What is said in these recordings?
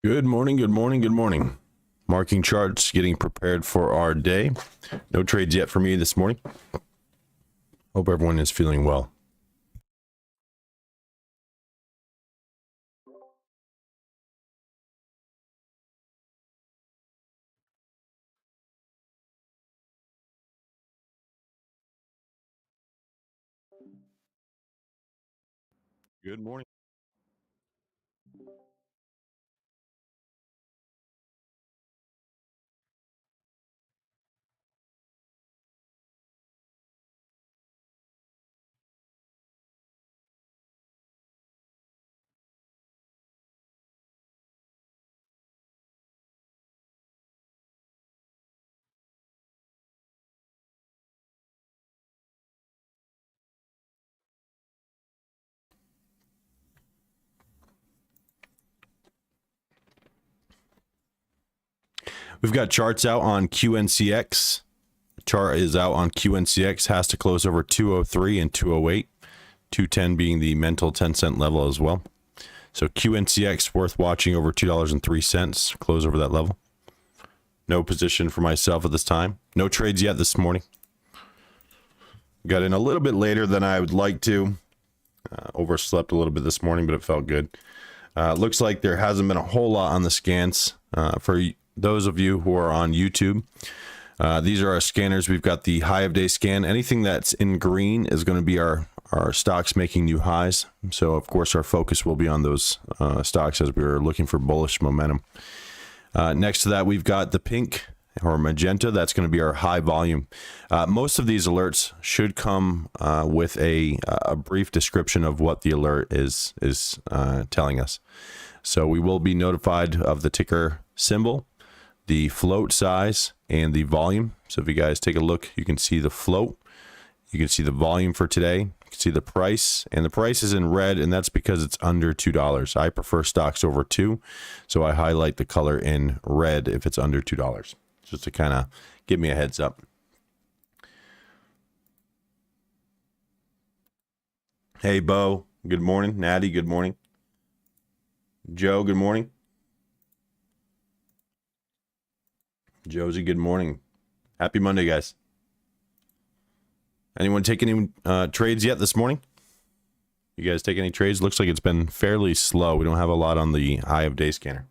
Good morning, good morning, good morning. Marking charts, getting prepared for our day. No trades yet for me this morning. Hope everyone is feeling well. Good morning. We've got charts out on QNCX. Chart is out on QNCX, has to close over 203 and 208. 210 being the mental 10-cent level as well. So QNCX worth watching over $2.03. Close over that level. No position for myself at this time. No trades yet this morning. Got in a little bit later than I would like to. Overslept a little bit this morning, but it felt good. Looks like there hasn't been a whole lot on the scans. For those of you who are on YouTube, these are our scanners. We've got the high of day scan. Anything that's in green is going to be our stocks making new highs. So, of course, our focus will be on those stocks as we are looking for bullish momentum. Next to that, we've got the pink or magenta. That's going to be our high volume. Most of these alerts should come with a brief description of what the alert is telling us. So we will be notified of the ticker symbol, the float size, and the volume. So if you guys take a look, you can see the float, you can see the volume for today, you can see the price, and the price is in red, and that's because it's under $2. I prefer stocks over $2, so I highlight the color in red if it's under $2, just to kind of give me a heads up. Hey, Bo, good morning. Natty, good morning. Joe, good morning. Josie, good morning. Happy Monday, guys. Anyone take any trades yet this morning? You guys take any trades? Looks like it's been fairly slow. We don't have a lot on the high of day scanner.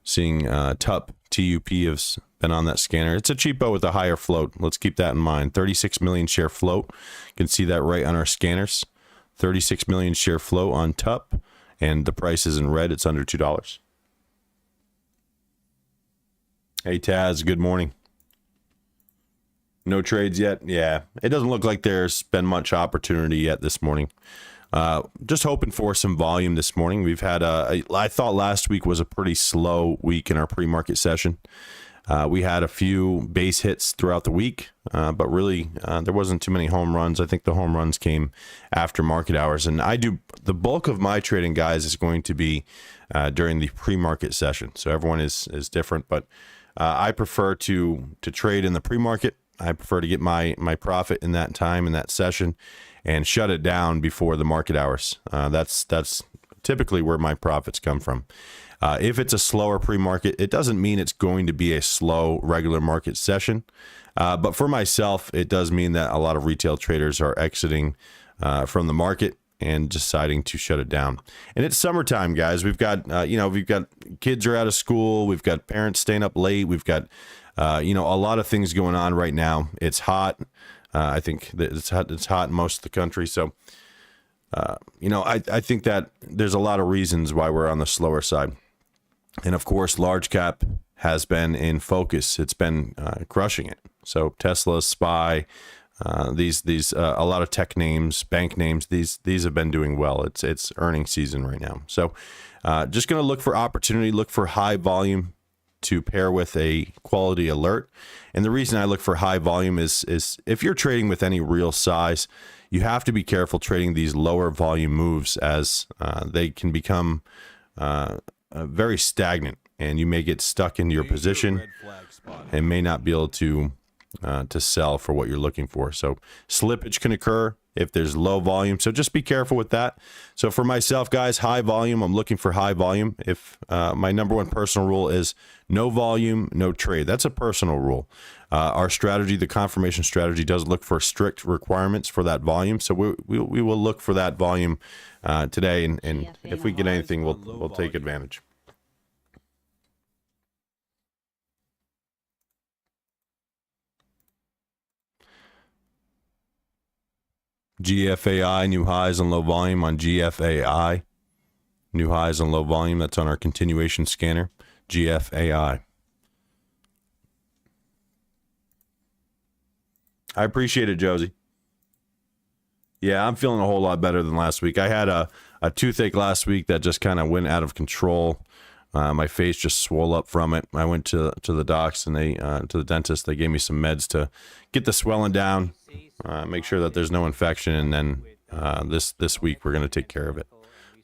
Seeing TUP has been on that scanner. It's a cheapo with a higher float. Let's keep that in mind. 36 million share float. You can see that right on our scanners. 36 million share float on TUP, and the price is in red. It's under $2. Hey, Taz, good morning. No trades yet? Yeah, it doesn't look like there's been much opportunity yet this morning. Just hoping for some volume this morning. We've had I thought last week was a pretty slow week in our pre-market session. We had a few base hits throughout the week, but really there wasn't too many home runs. I think the home runs came after market hours, and the bulk of my trading, guys, is going to be during the pre-market session. So everyone is different, but I prefer to trade in the pre-market. I prefer to get my profit in that time, in that session, and shut it down before the market hours. That's typically where my profits come from. If it's a slower pre-market, it doesn't mean it's going to be a slow regular market session. But for myself, it does mean that a lot of retail traders are exiting from the market and deciding to shut it down. And it's summertime, guys. We've got we've got kids are out of school. We've got parents staying up late. We've got a lot of things going on right now. It's hot. I think that it's hot in most of the country. So, I think that there's a lot of reasons why we're on the slower side. And of course, large cap has been in focus. It's been crushing it. So Tesla, SPY, these a lot of tech names, bank names, these have been doing well. It's earnings season right now. So just going to look for opportunity, look for high volume to pair with a quality alert. And the reason I look for high volume is if you're trading with any real size, you have to be careful trading these lower volume moves, as they can become very stagnant, and you may get stuck into your position and may not be able to to sell for what you're looking for. So slippage can occur if there's low volume. So just be careful with that. So for myself, guys, high volume, I'm looking for high volume. If my number one personal rule is no volume, no trade. That's a personal rule. Our strategy, the confirmation strategy, does look for strict requirements for that volume. So we will look for that volume today. And if we get anything, we'll take advantage. GFAI, new highs and low volume on GFAI. New highs and low volume. That's on our continuation scanner. GFAI. I appreciate it, Josie. Yeah, I'm feeling a whole lot better than last week. I had a toothache last week that just kind of went out of control. My face just swole up from it. I went to the docs and to the dentist. They gave me some meds to get the swelling down, make sure that there's no infection, and then this week we're going to take care of it.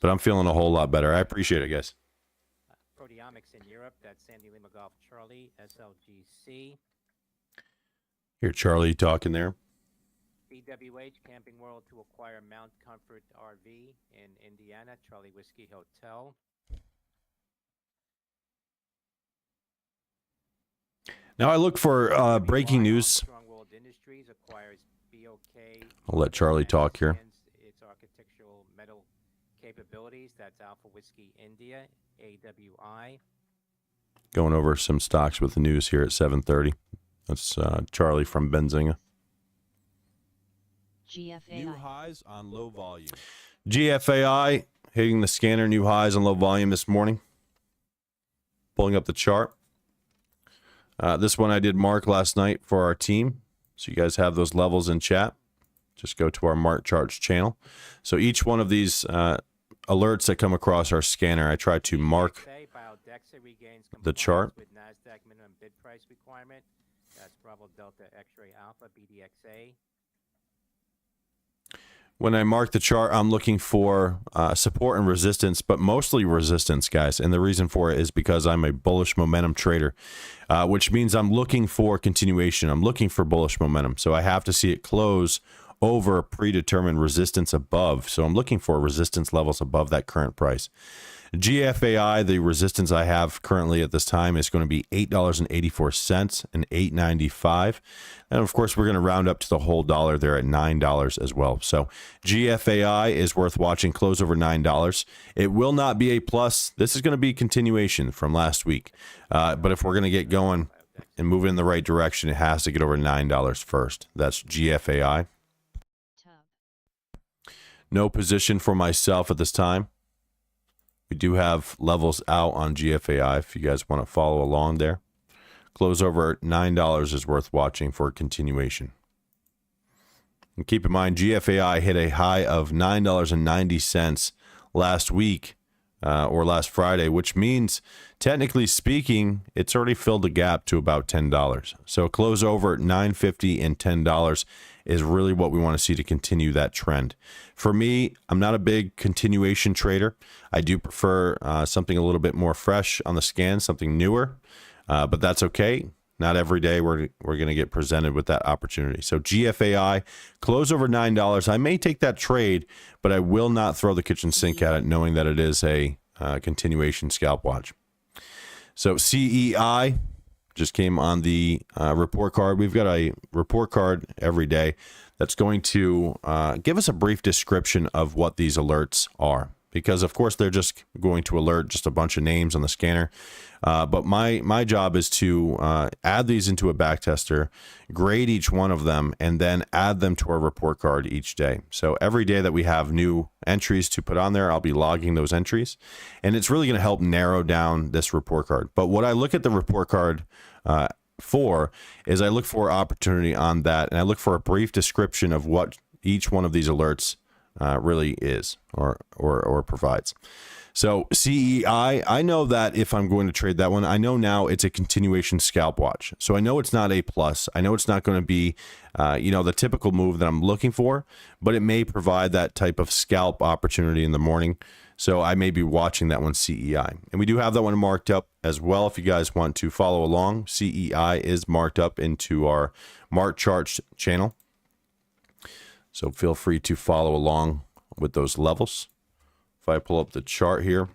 But I'm feeling a whole lot better. I appreciate it, guys. Proteomics in Europe, that's Sandy Lima Golf Charlie, SLGC. Hear Charlie talking there. DWH Camping World to acquire Mount Comfort RV in Indiana, Charlie Whiskey Hotel. Now I look for breaking news. I'll let Charlie talk here. Its architectural metal capabilities. That's Alpha Whiskey India, AWI. Going over some stocks with the news here at 7:30. That's Charlie from Benzinga. GFAI. New highs on low volume. GFAI hitting the scanner. New highs on low volume this morning. Pulling up the chart. This one I did mark last night for our team. So you guys have those levels in chat. Just go to our Mark Charts channel. So each one of these alerts that come across our scanner, I try to mark the chart. With NASDAQ minimum bid price requirement. That's Bravo Delta X-Ray Alpha BDXA. When I mark the chart, I'm looking for support and resistance, but mostly resistance, guys. And the reason for it is because I'm a bullish momentum trader, which means I'm looking for continuation. I'm looking for bullish momentum. So I have to see it close over predetermined resistance above. So I'm looking for resistance levels above that current price. GFAI, the resistance I have currently at this time is going to be $8.84 and $8.95. And of course, we're going to round up to the whole dollar there at $9 as well. So GFAI is worth watching, close over $9. It will not be a plus. This is going to be continuation from last week. But if we're going to get going and move in the right direction, it has to get over $9 first. That's GFAI. No position for myself at this time. We do have levels out on GFAI if you guys want to follow along there. Close over $9 is worth watching for continuation. And keep in mind, GFAI hit a high of $9.90 last week or last Friday, which means, technically speaking, it's already filled the gap to about $10. So close over $9.50 and $10 is really what we want to see to continue that trend. For me, I'm not a big continuation trader. I do prefer something a little bit more fresh on the scan, something newer, but that's okay. Not every day we're going to get presented with that opportunity. So GFAI, close over $9. I may take that trade, but I will not throw the kitchen sink at it, knowing that it is a continuation scalp watch. So CEI just came on the report card. We've got a report card every day that's going to give us a brief description of what these alerts are. Because, of course, they're just going to alert just a bunch of names on the scanner. But my job is to add these into a backtester, grade each one of them, and then add them to our report card each day. So every day that we have new entries to put on there, I'll be logging those entries. And it's really going to help narrow down this report card. But what I look at the report card for is I look for opportunity on that, and I look for a brief description of what each one of these alerts really is or provides. So CEI, I know that if I'm going to trade that one, I know now it's a continuation scalp watch. So I know it's not a plus. I know it's not going to be, the typical move that I'm looking for, but it may provide that type of scalp opportunity in the morning. So I may be watching that one, CEI. And we do have that one marked up as well. If you guys want to follow along, CEI is marked up into our Mark Charts channel. So feel free to follow along with those levels. If I pull up the chart here,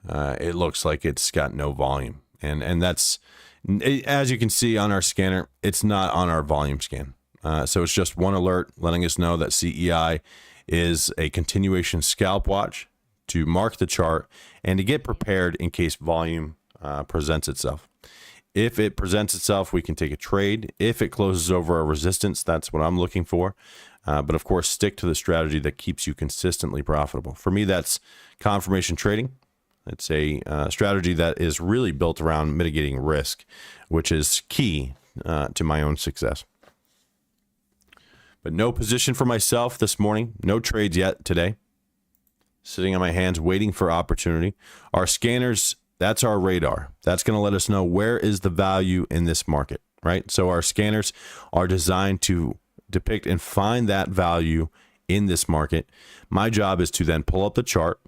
it looks like it's got no volume. And that's, as you can see on our scanner, it's not on our volume scan. So it's just one alert letting us know that CEI is a continuation scalp watch to mark the chart and to get prepared in case volume presents itself. If it presents itself, we can take a trade. If it closes over a resistance, that's what I'm looking for. But of course, stick to the strategy that keeps you consistently profitable. For me, that's confirmation trading. It's a strategy that is really built around mitigating risk, which is key to my own success. But no position for myself this morning. No trades yet today. Sitting on my hands, waiting for opportunity. Our scanners, that's our radar. That's going to let us know where is the value in this market, right? So our scanners are designed to depict and find that value in this market. My job is to then pull up the chart.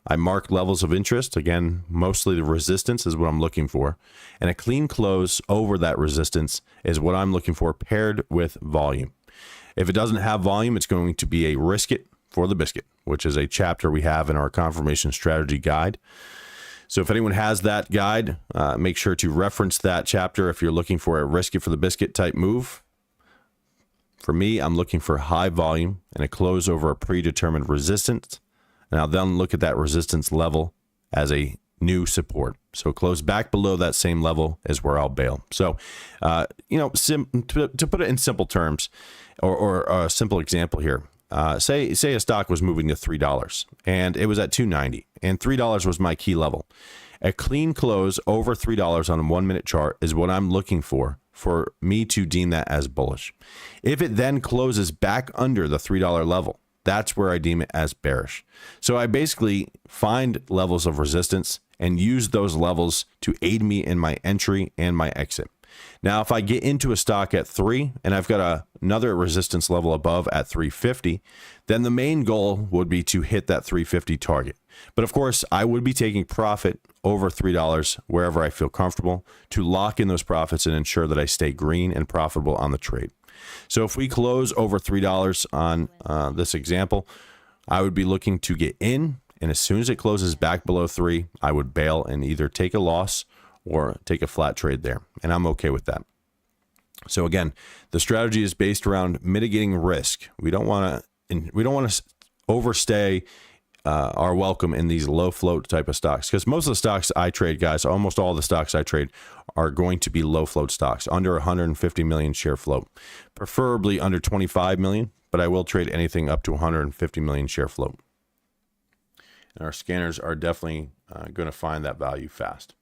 I mark levels of interest. Again, mostly the resistance is what I'm looking for. And a clean close over that resistance is what I'm looking for, paired with volume. If it doesn't have volume, it's going to be a risk it for the biscuit, which is a chapter we have in our confirmation strategy guide. So if anyone has that guide, make sure to reference that chapter if you're looking for a risk it for the biscuit type move. For me, I'm looking for high volume and a close over a predetermined resistance. And I'll then look at that resistance level as a new support. So close back below that same level is where I'll bail. So, to put it in simple terms, or a simple example here, say a stock was moving to $3 and it was at $2.90 and $3 was my key level. A clean close over $3 on a 1 minute chart is what I'm looking for me to deem that as bullish. If it then closes back under the $3 level, that's where I deem it as bearish. So I basically find levels of resistance and use those levels to aid me in my entry and my exit. Now, if I get into a stock at 3 and I've got another resistance level above at 350, then the main goal would be to hit that 350 target. But of course, I would be taking profit over $3 wherever I feel comfortable to lock in those profits and ensure that I stay green and profitable on the trade. So if we close over $3 on this example, I would be looking to get in. And as soon as it closes back below 3, I would bail and either take a loss or take a flat trade there. And I'm okay with that. So again, the strategy is based around mitigating risk. We don't want to overstay our welcome in these low float type of stocks, because most of the stocks I trade, guys, almost all the stocks I trade are going to be low float stocks, under 150 million share float, preferably under 25 million, but I will trade anything up to 150 million share float. And our scanners are definitely going to find that value fast.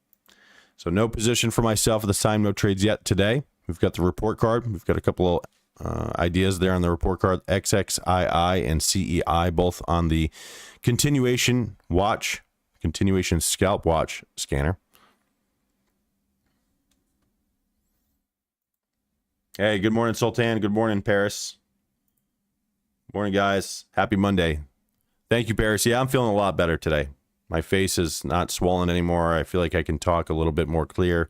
So no position for myself at this time, no trades yet today. We've got the report card. We've got a couple of ideas there on the report card, XXII and CEI, both on the continuation scalp watch scanner. Hey, good morning, Sultan. Good morning, Paris. Morning, guys. Happy Monday. Thank you, Paris. Yeah, I'm feeling a lot better today. My face is not swollen anymore. I feel like I can talk a little bit more clear.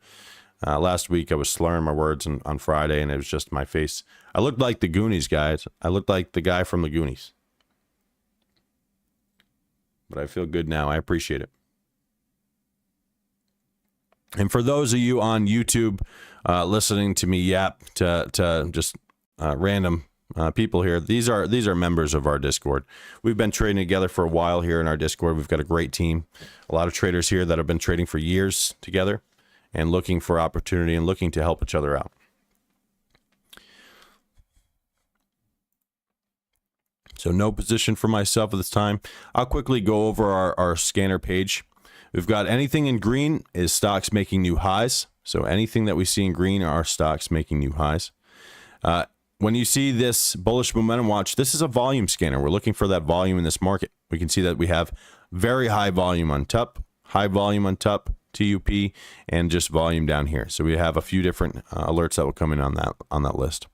Last week, I was slurring my words on Friday, and it was just my face. I looked like the Goonies, guys. I looked like the guy from the Goonies. But I feel good now. I appreciate it. And for those of you on YouTube listening to me yap to just random people here, these are members of our Discord. We've been trading together for a while here in our Discord. We've got a great team, a lot of traders here that have been trading for years together and looking for opportunity and looking to help each other out. So no position for myself at this time. I'll quickly go over our scanner page. We've got anything in green is stocks making new highs. So anything that we see in green are stocks making new highs. When you see this bullish momentum watch, this is a volume scanner. We're looking for that volume in this market. We can see that we have very high volume on TUP, high volume on TUP, TUP, and just volume down here. So we have a few different alerts that will come in on that list.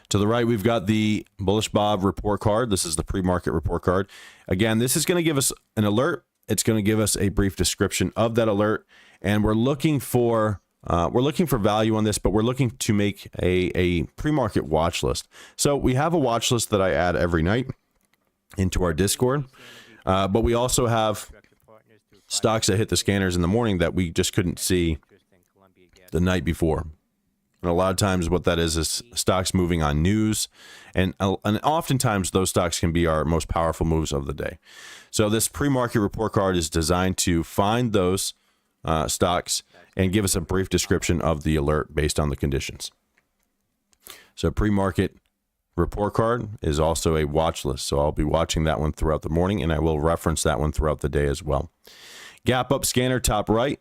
To the right, we've got the Bullish Bob report card. This is the pre-market report card. Again, this is going to give us an alert. It's going to give us a brief description of that alert, and we're looking for value on this, but we're looking to make a pre-market watch list. So we have a watch list that I add every night into our Discord, but we also have stocks that hit the scanners in the morning that we just couldn't see the night before. And a lot of times what that is stocks moving on news, and oftentimes those stocks can be our most powerful moves of the day. So this pre-market report card is designed to find those stocks and give us a brief description of the alert based on the conditions. So pre-market report card is also a watch list. So I'll be watching that one throughout the morning, and I will reference that one throughout the day as well. Gap up scanner, top right.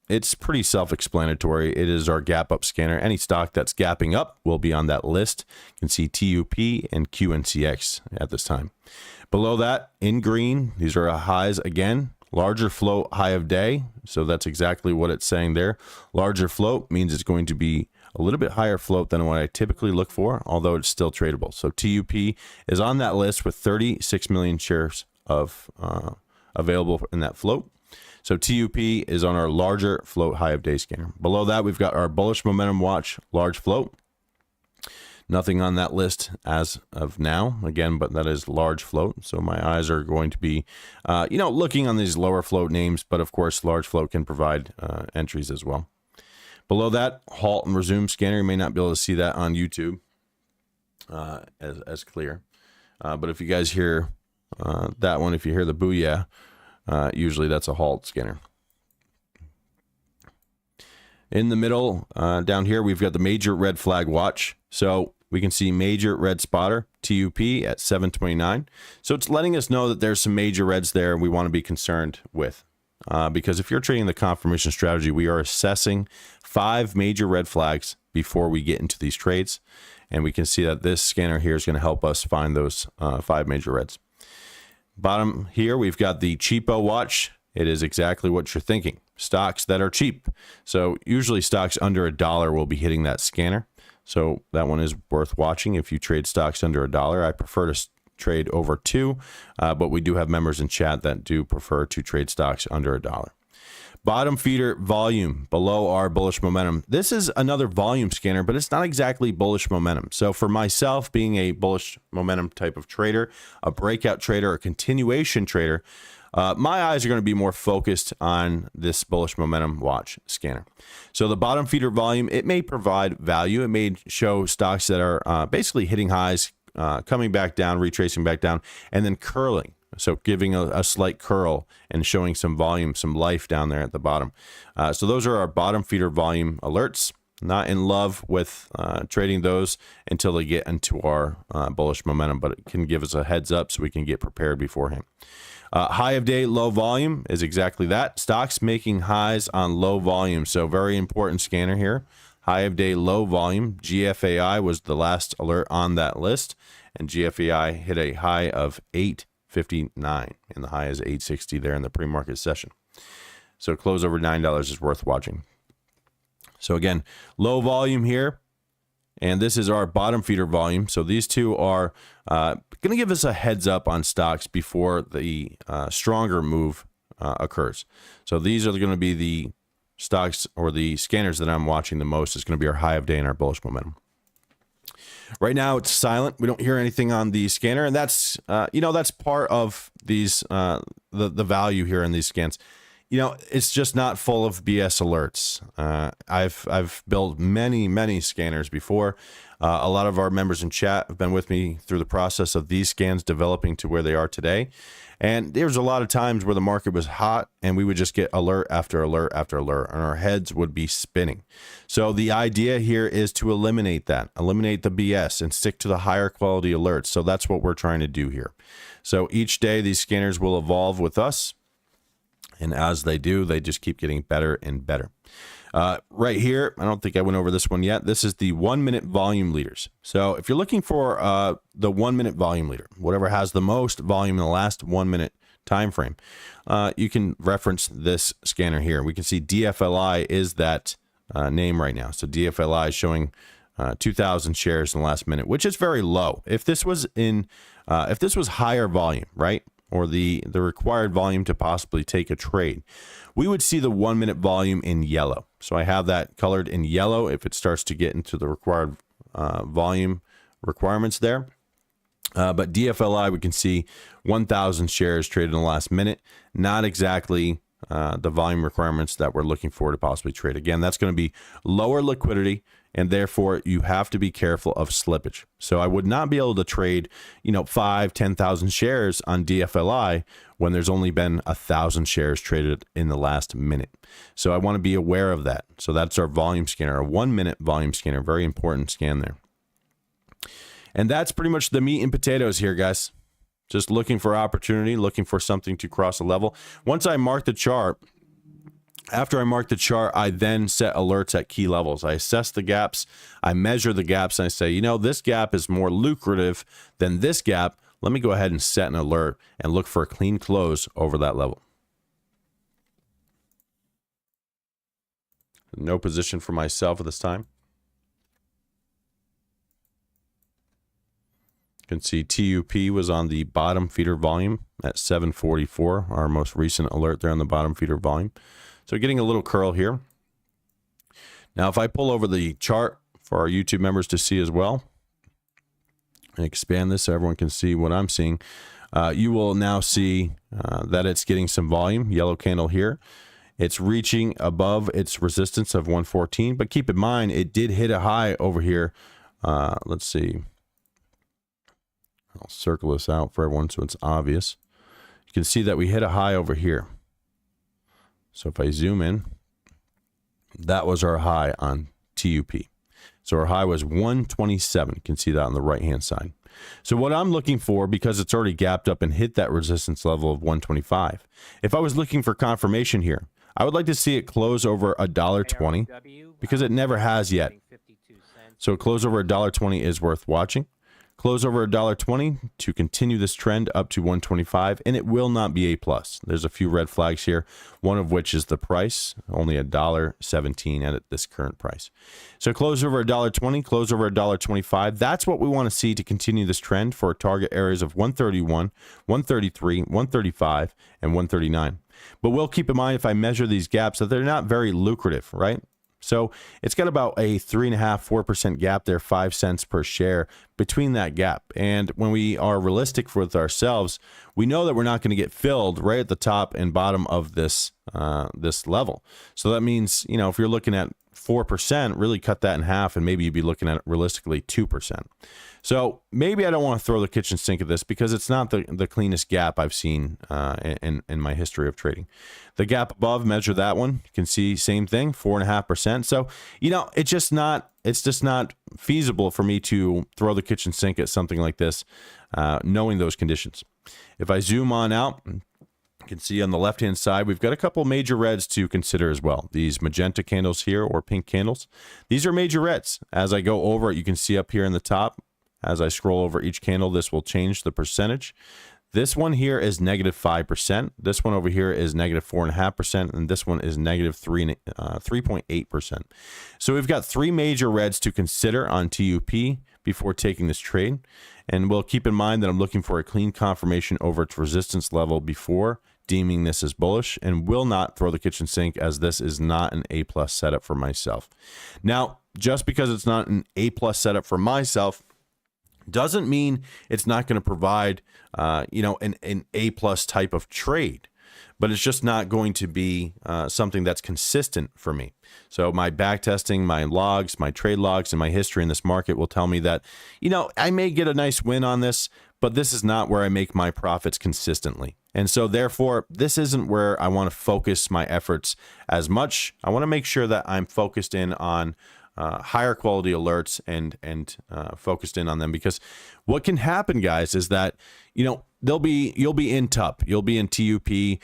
It's pretty self-explanatory. It is our gap up scanner. Any stock that's gapping up will be on that list. You can see TUP and QNCX at this time. Below that, in green, these are highs again. Larger float, high of day. So that's exactly what it's saying there. Larger float means it's going to be a little bit higher float than what I typically look for, although it's still tradable. So TUP is on that list with 36 million shares of available in that float. So TUP is on our larger float high of day scanner. Below that, we've got our bullish momentum watch large float. Nothing on that list as of now, again, but that is large float. So my eyes are going to be, looking on these lower float names, but of course, large float can provide entries as well. Below that, halt and resume scanner. You may not be able to see that on YouTube as clear. But if you guys hear that one, if you hear the booyah, usually that's a halt scanner. In the middle, down here, we've got the major red flag watch. So we can see major red spotter, TUP at 729. So it's letting us know that there's some major reds there we want to be concerned with. Because if you're trading the confirmation strategy, we are assessing 5 major red flags before we get into these trades. And we can see that this scanner here is going to help us find those 5 major reds. Bottom here, we've got the cheapo watch. It is exactly what you're thinking. Stocks that are cheap. So usually stocks under $1 will be hitting that scanner. So that one is worth watching if you trade stocks under $1. I prefer to trade over 2, but we do have members in chat that do prefer to trade stocks under $1. Bottom feeder volume below our bullish momentum. This is another volume scanner, but it's not exactly bullish momentum. So for myself, being a bullish momentum type of trader, a breakout trader, a continuation trader, my eyes are going to be more focused on this bullish momentum watch scanner. So the bottom feeder volume, it may provide value. It may show stocks that are basically hitting highs, coming back down, retracing back down, and then curling. So giving a slight curl and showing some volume, some life down there at the bottom. So those are our bottom feeder volume alerts. Not in love with trading those until they get into our bullish momentum, but it can give us a heads up so we can get prepared beforehand. High of day, low volume is exactly that. Stocks making highs on low volume. So very important scanner here. High of day, low volume. GFAI was the last alert on that list. And GFAI hit a high of 859. And the high is 860 there in the pre-market session. So close over $9 is worth watching. So again, low volume here. And this is our bottom feeder volume. So these two are going to give us a heads up on stocks before the stronger move occurs. So these are going to be the stocks or the scanners that I'm watching the most. Is going to be our high of day and our bullish momentum. Right now it's silent. We don't hear anything on the scanner, and that's that's part of these the value here in these scans. It's just not full of BS alerts. I've built many scanners before. A lot of our members in chat have been with me through the process of these scans developing to where they are today. And there's a lot of times where the market was hot and we would just get alert after alert after alert, and our heads would be spinning. So the idea here is to eliminate that, eliminate the BS and stick to the higher quality alerts. So that's what we're trying to do here. So each day these scanners will evolve with us. And as they do, they just keep getting better and better. Right here, I don't think I went over this one yet. This is the 1 minute volume leaders. So if you're looking for the 1 minute volume leader, whatever has the most volume in the last 1 minute time frame, you can reference this scanner here. We can see DFLI is that name right now. So DFLI is showing 2,000 shares in the last minute, which is very low. If this was higher volume, right, or the required volume to possibly take a trade, we would see the 1 minute volume in yellow. So I have that colored in yellow if it starts to get into the required volume requirements there. But DFLI, we can see 1,000 shares traded in the last minute. Not exactly the volume requirements that we're looking for to possibly trade. Again, that's going to be lower liquidity, and therefore you have to be careful of slippage. So I would not be able to trade, 5,000, 10,000 shares on DFLI when there's only been 1,000 shares traded in the last minute. So I want to be aware of that. So that's our volume scanner, our 1 minute volume scanner. Very important scan there. And that's pretty much the meat and potatoes here, guys. Just looking for opportunity, looking for something to cross a level. Once I mark the chart, after I mark the chart, I then set alerts at key levels. I assess the gaps, I measure the gaps, and I say, this gap is more lucrative than this gap. Let me go ahead and set an alert and look for a clean close over that level. No position for myself at this time. You can see TUP was on the bottom feeder volume at 744, our most recent alert there on the bottom feeder volume. So getting a little curl here. Now, if I pull over the chart for our YouTube members to see as well, and expand this so everyone can see what I'm seeing, you will now see that it's getting some volume, yellow candle here. It's reaching above its resistance of 114, but keep in mind, it did hit a high over here. Let's see. I'll circle this out for everyone so it's obvious. You can see that we hit a high over here. So if I zoom in, that was our high on TUP. So our high was 127. You can see that on the right-hand side. So what I'm looking for, because it's already gapped up and hit that resistance level of 125, if I was looking for confirmation here, I would like to see it close over $1.20 because it never has yet. So close over $1.20 is worth watching. Close over $1.20 to continue this trend up to 125, and it will not be A+. There's a few red flags here, one of which is the price, only $1.17 at this current price. So close over $1.20, close over $1.25. That's what we want to see to continue this trend for target areas of 131, 133, 135, and 139. But we'll keep in mind, if I measure these gaps, that they're not very lucrative, right? So it's got about a 3.5–4% gap there, 5 cents per share between that gap. And when we are realistic with ourselves, we know that we're not going to get filled right at the top and bottom of this this level. So that means, if you're looking at 4%, really cut that in half, and maybe you'd be looking at realistically 2%. So maybe I don't want to throw the kitchen sink at this because it's not the cleanest gap I've seen in my history of trading. The gap above, measure that one. You can see same thing, 4.5%. So, it's just not feasible for me to throw the kitchen sink at something like this, knowing those conditions. If I zoom on out, you can see on the left-hand side, we've got a couple major reds to consider as well. These magenta candles here, or pink candles. These are major reds. As I go over it, you can see up here in the top, as I scroll over each candle, this will change the percentage. This one here is -5%. This one over here is -4.5%. And this one is -3.8%. So we've got three major reds to consider on TUP before taking this trade. And we'll keep in mind that I'm looking for a clean confirmation over its resistance level before deeming this as bullish, and will not throw the kitchen sink, as this is not an A+ setup for myself. Now, just because it's not an A+ setup for myself doesn't mean it's not going to provide, an A+ type of trade, but it's just not going to be something that's consistent for me. So my back testing, my logs, my trade logs, and my history in this market will tell me that, I may get a nice win on this, but this is not where I make my profits consistently. And so therefore, this isn't where I want to focus my efforts as much. I want to make sure that I'm focused in on higher quality alerts and focused in on them, because what can happen, guys, is that you'll be in TUP, you'll be in TUP,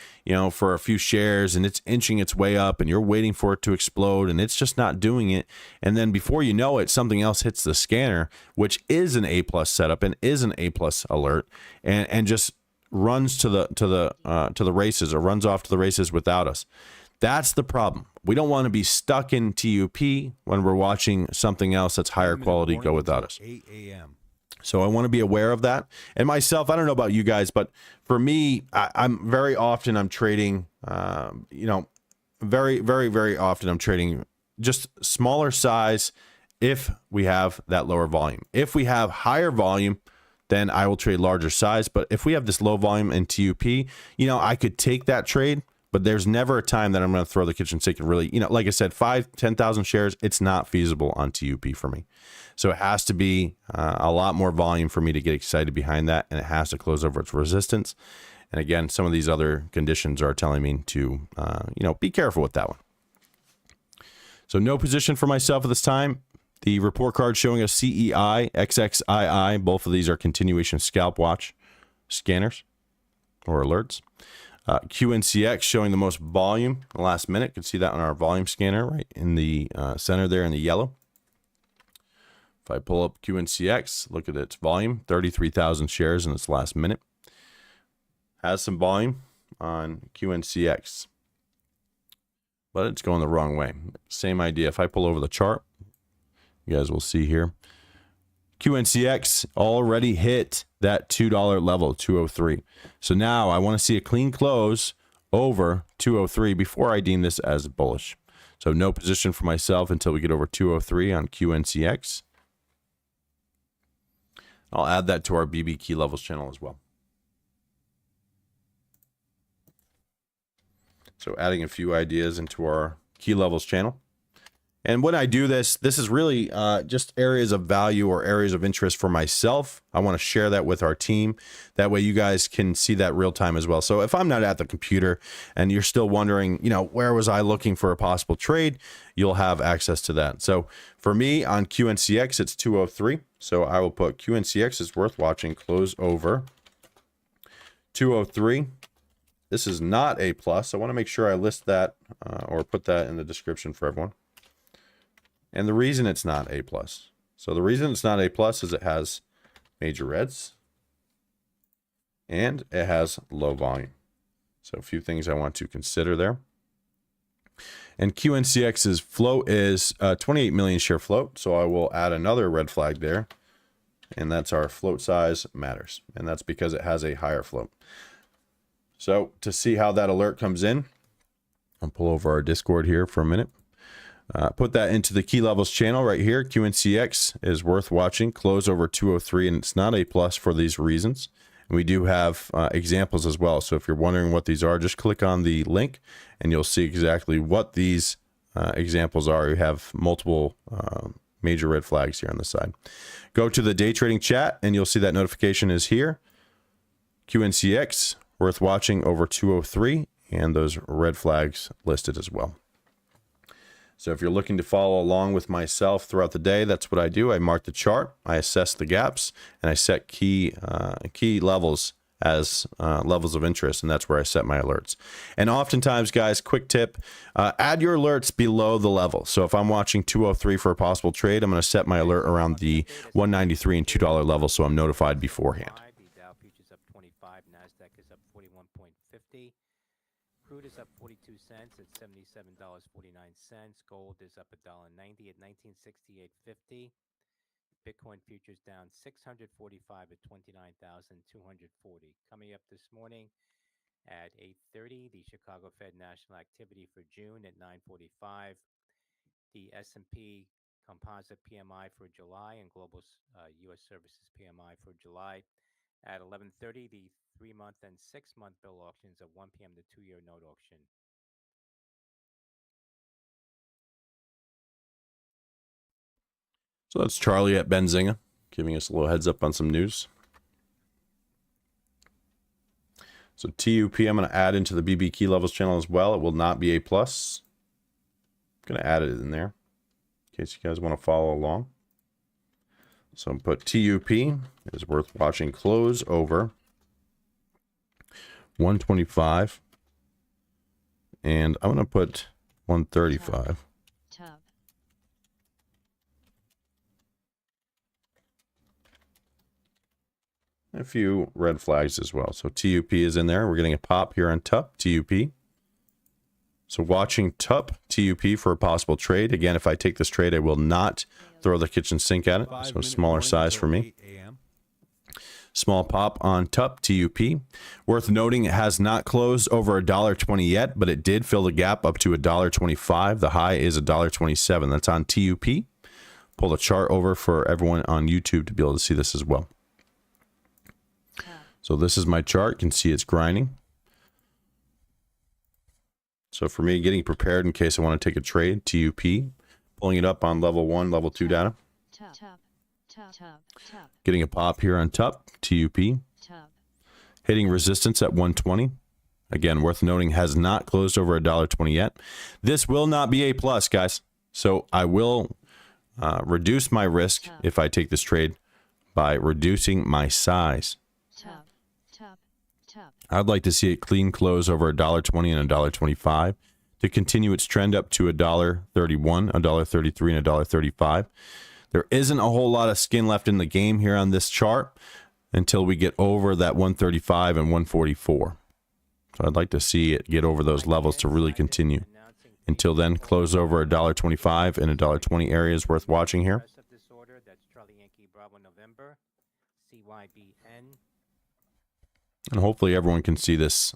for a few shares, and it's inching its way up, and you're waiting for it to explode, and it's just not doing it. And then before you know it, something else hits the scanner, which is an A+ setup and is an A+ alert, and just runs to the races, or runs off to the races without us. That's the problem. we don't want to be stuck in TUP when we're watching something else that's higher quality go without us. 8 a.m. So I want to be aware of that. And myself, I don't know about you guys, but for me, I'm very often I'm trading, very often I'm trading just smaller size if we have that lower volume. If we have higher volume, then I will trade larger size. But if we have this low volume in TUP, I could take that trade, but there's never a time that I'm going to throw the kitchen sink and really, like I said, 10,000 shares, it's not feasible on TUP for me. So it has to be a lot more volume for me to get excited behind that, and it has to close over its resistance. And again, some of these other conditions are telling me to, be careful with that one. So no position for myself at this time. The report card showing us CEI, XXII. Both of these are continuation scalp watch scanners or alerts. QNCX showing the most volume in the last minute. You can see that on our volume scanner right in the center there in the yellow. If I pull up QNCX, look at its volume, 33,000 shares in its last minute. Has some volume on QNCX, but it's going the wrong way. Same idea. If I pull over the chart, you guys will see here. QNCX already hit that $2 level, 203. So now I want to see a clean close over 203 before I deem this as bullish. So no position for myself until we get over 203 on QNCX. I'll add that to our BB key levels channel as well. So adding a few ideas into our key levels channel. And when I do this, this is really just areas of value or areas of interest for myself. I want to share that with our team. That way you guys can see that real time as well. So if I'm not at the computer and you're still wondering, where was I looking for a possible trade, you'll have access to that. So for me on QNCX, it's 203. So I will put QNCX is worth watching, close over 203. This is not A+. I want to make sure I list that or put that in the description for everyone. And the reason it's not A+. So the reason it's not A+ is it has major reds and it has low volume. So a few things I want to consider there. And QNCX's float is 28 million share float. So I will add another red flag there. And that's our float size matters. And that's because it has a higher float. So to see how that alert comes in, I'll pull over our Discord here for a minute. Put that into the key levels channel right here. QNCX is worth watching. Close over 203, and it's not A+ for these reasons. And we do have examples as well. So if you're wondering what these are, just click on the link and you'll see exactly what these examples are. You have multiple major red flags here on the side. Go to the day trading chat and you'll see that notification is here. QNCX worth watching over 203, and those red flags listed as well. So if you're looking to follow along with myself throughout the day, that's what I do. I mark the chart, I assess the gaps, and I set key levels as levels of interest, and that's where I set my alerts. And oftentimes, guys, quick tip, add your alerts below the level. So if I'm watching 203 for a possible trade, I'm going to set my alert around the 193 and $2 level so I'm notified beforehand. The Dow futures up 25, Nasdaq is up 41.50. Crude is up 42 cents at $77.49. Gold is up $1.90 at $1968.50. Bitcoin futures down 645 at 29,240. Coming up this morning at 8:30, the Chicago Fed National Activity for June at 9:45. The S&P Composite PMI for July and Global U.S. Services PMI for July. At 11:30, the 3-month and 6-month bill auctions at 1 p.m. the 2-year note auction. So that's Charlie at Benzinga, giving us a little heads up on some news. So TUP, I'm going to add into the BB key levels channel as well. It will not be A+. I'm going to add it in there in case you guys want to follow along. So I'm put TUP is worth watching, close over 125. And I'm going to put 135. Tub. A few red flags as well. So TUP is in there. We're getting a pop here on TUP. So watching TUP for a possible trade. Again, if I take this trade, I will not throw the kitchen sink at it. So smaller size for me. Small pop on TUP. Worth noting, it has not closed over $1.20 yet, but it did fill the gap up to $1.25. The high is $1.27. That's on TUP. Pull the chart over for everyone on YouTube to be able to see this as well. So this is my chart. You can see it's grinding. So for me, getting prepared in case I want to take a trade, TUP, pulling it up on level 1, level 2 data. Getting a pop here on TUP. Hitting resistance at 120. Again, worth noting, has not closed over $1.20 yet. This will not be a plus, guys. So I will reduce my risk if I take this trade by reducing my size. I'd like to see it clean close over $1.20 and $1.25 to continue its trend up to $1.31, $1.33, and $1.35. There isn't a whole lot of skin left in the game here on this chart until we get over that 135 and 144. So I'd like to see it get over those levels to really continue. Until then, close over $1.25 and $1.20 areas worth watching here. And hopefully everyone can see this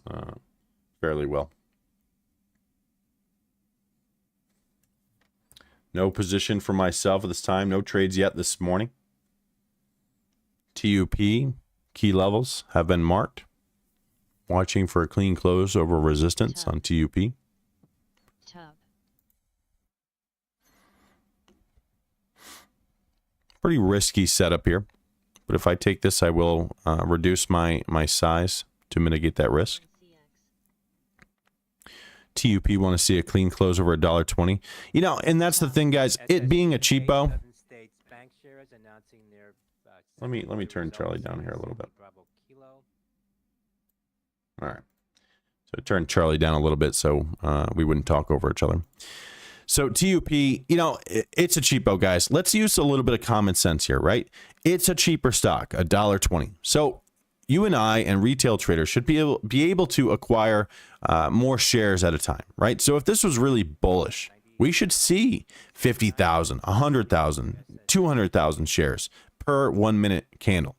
fairly well. No position for myself at this time. No trades yet this morning. TUP key levels have been marked. Watching for a clean close over resistance on TUP. Pretty risky setup here. But if I take this, I will reduce my size to mitigate that risk. TUP want to see a clean close over $1.20. You know, and that's the thing, guys. It being a cheapo. Let me turn Charlie down here a little bit. All right. So turn Charlie down a little bit so we wouldn't talk over each other. So TUP, you know, it's a cheapo, guys. Let's use a little bit of common sense here, right? It's a cheaper stock, $1.20. So you and I and retail traders should be able to acquire more shares at a time, right? So if this was really bullish, we should see 50,000, 100,000, 200,000 shares per 1 minute candle.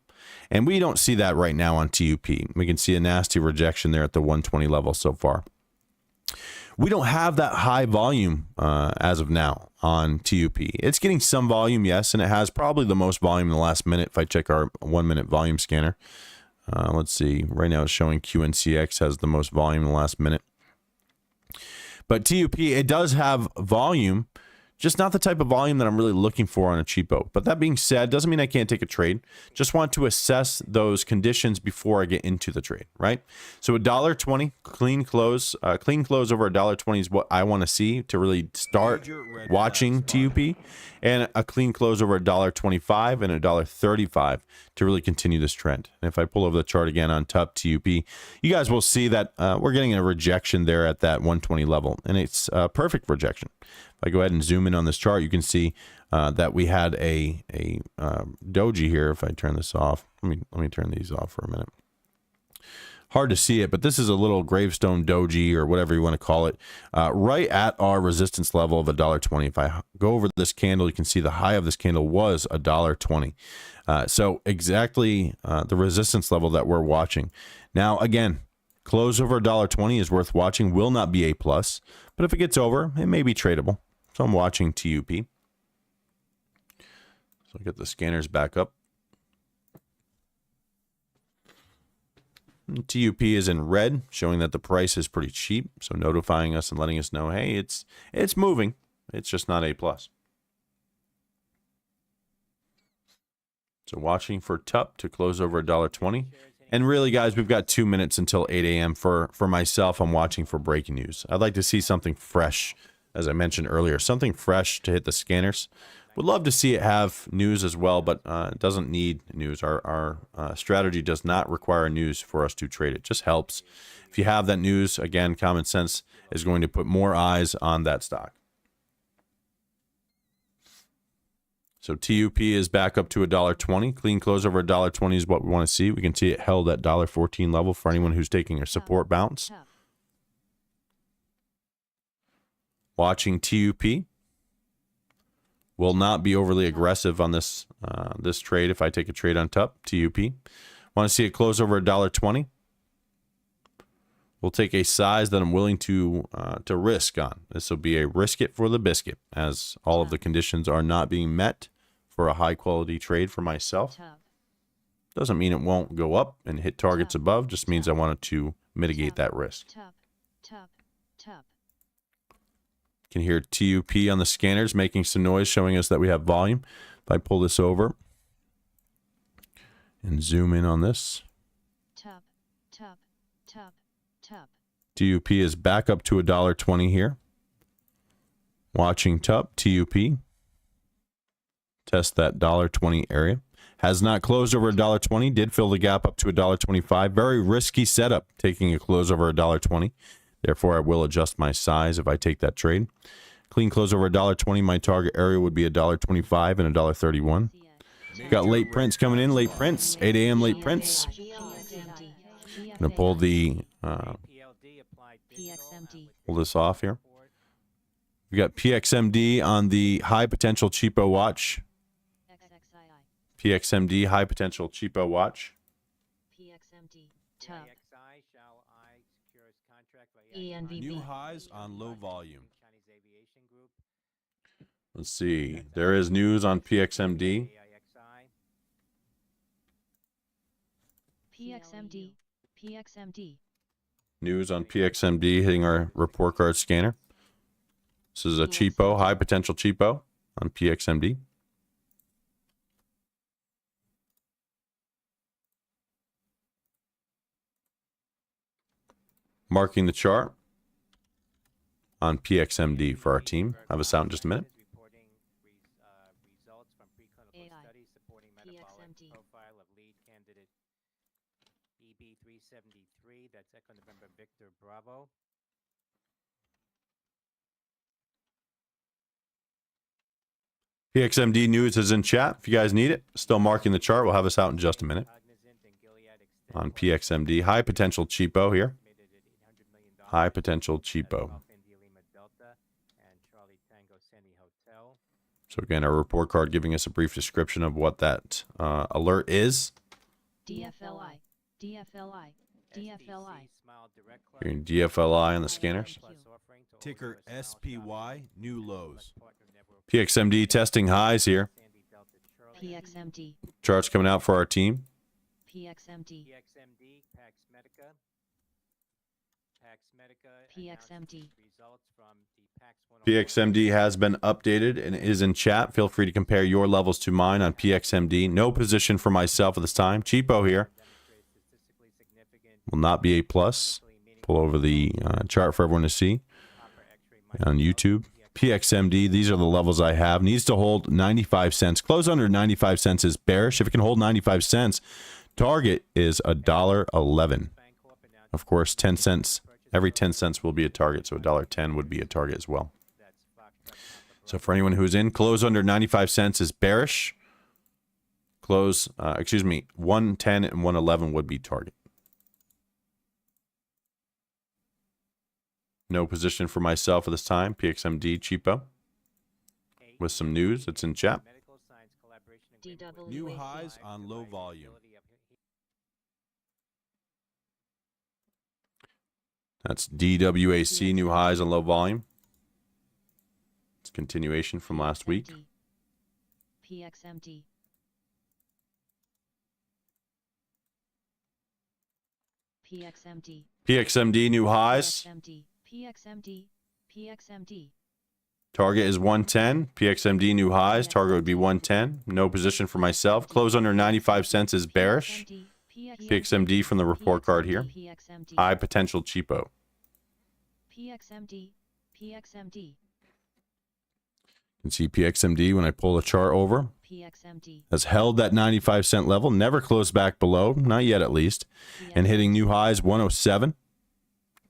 And we don't see that right now on TUP. We can see a nasty rejection there at the 120 level so far. We don't have that high volume as of now on TUP. It's getting some volume, yes, and it has probably the most volume in the last minute if I check our 1 minute volume scanner. Let's see. Right now it's showing QNCX has the most volume in the last minute. But TUP, it does have volume, just not the type of volume that I'm really looking for on a cheapo. But that being said, doesn't mean I can't take a trade. Just want to assess those conditions before I get into the trade, right? So $1.20, clean close over $1.20 is what I want to see to really start watching TUP. And a clean close over $1.25 and $1.35 to really continue this trend. And if I pull over the chart again on TUP, you guys will see that we're getting a rejection there at that 120 level. And it's a perfect rejection. If I go ahead and zoom in on this chart, you can see that we had a doji here. If I turn this off, let me turn these off for a minute. Hard to see it, but this is a little gravestone doji or whatever you want to call it, right at our resistance level of $1.20. If I go over this candle, you can see the high of this candle was $1.20. So exactly the resistance level that we're watching. Now, again, close over $1.20 is worth watching. Will not be a plus, but if it gets over, it may be tradable. So I'm watching TUP. So I'll get the scanners back up. TUP is in red, showing that the price is pretty cheap. So notifying us and letting us know, hey, it's moving. It's just not a plus. So watching for TUP to close over $1.20. And really, guys, we've got 2 minutes until 8 a.m. For myself, I'm watching for breaking news. I'd like to see something fresh, as I mentioned earlier, something fresh to hit the scanners. Would love to see it have news as well, but it doesn't need news. Our strategy does not require news for us to trade. It just helps. If you have that news, again, common sense is going to put more eyes on that stock. So TUP is back up to $1.20. Clean close over $1.20 is what we want to see. We can see it held at $1.14 level for anyone who's taking a support bounce. Watching TUP. Will not be overly aggressive on this this trade if I take a trade on TUP. Want to see it close over $1.20? We'll take a size that I'm willing to risk on. This will be a risk it for the biscuit, as all of the conditions are not being met for a high quality trade for myself. Doesn't mean it won't go up and hit targets above, just means I wanted to mitigate that risk. Can hear TUP on the scanners making some noise, showing us that we have volume. If I pull this over and zoom in on this, TUP is back up to $1.20 here. Watching TUP. Test that $1.20 area. Has not closed over $1.20. Did fill the gap up to $1.25. Very risky setup, taking a close over $1.20. Therefore, I will adjust my size if I take that trade. Clean close over $1.20. My target area would be $1.25 and $1.31. Got late prints coming in. Late prints. 8 a.m. late prints. Gonna pull the pull this off here. We got PXMD on the high potential cheapo watch. PXMD high potential cheapo watch. New highs on low volume. Let's see. There is news on PXMD. News on PXMD hitting our report card scanner. This is a cheapo, high potential cheapo on PXMD. Marking the chart on PXMD for our team. Have us out in just a minute. EB373, that's Echo November Victor Bravo. PXMD news is in chat. If you guys need it, still marking the chart. We'll have us out in just a minute. On PXMD, high potential cheapo here. High potential cheapo. So again, our report card giving us a brief description of what that alert is. DFLI. Hearing DFLI on the scanners. Ticker SPY, new lows. PXMD testing highs here. PXMD. Charts coming out for our team. PXMD. PXMD has been updated and is in chat. Feel free to compare your levels to mine on PXMD. No position for myself at this time. Cheapo here. Will not be a plus. Pull over the chart for everyone to see on YouTube. PXMD, these are the levels I have. Needs to hold 95 cents. Close under 95 cents is bearish. If it can hold 95 cents, target is $1.11. Of course, 10 cents. Every 10 cents will be a target, so $1.10 would be a target as well. So for anyone who's in, close under 95 cents is bearish. Close, 110 and 111 would be target. No position for myself at this time. PXMD cheapo. With some news that's in chat. New highs on low volume. That's DWAC, new highs on low volume. It's continuation from last week. PXMD. PXMD, new highs. PXMD. Target is 110. PXMD, new highs. Target would be 110. No position for myself. Close under 95 cents is bearish. PXMD from the report card here. High potential cheapo. PXMD. You can see PXMD when I pull the chart over. Has held that 95 cent level. Never closed back below. Not yet, at least. And hitting new highs 107.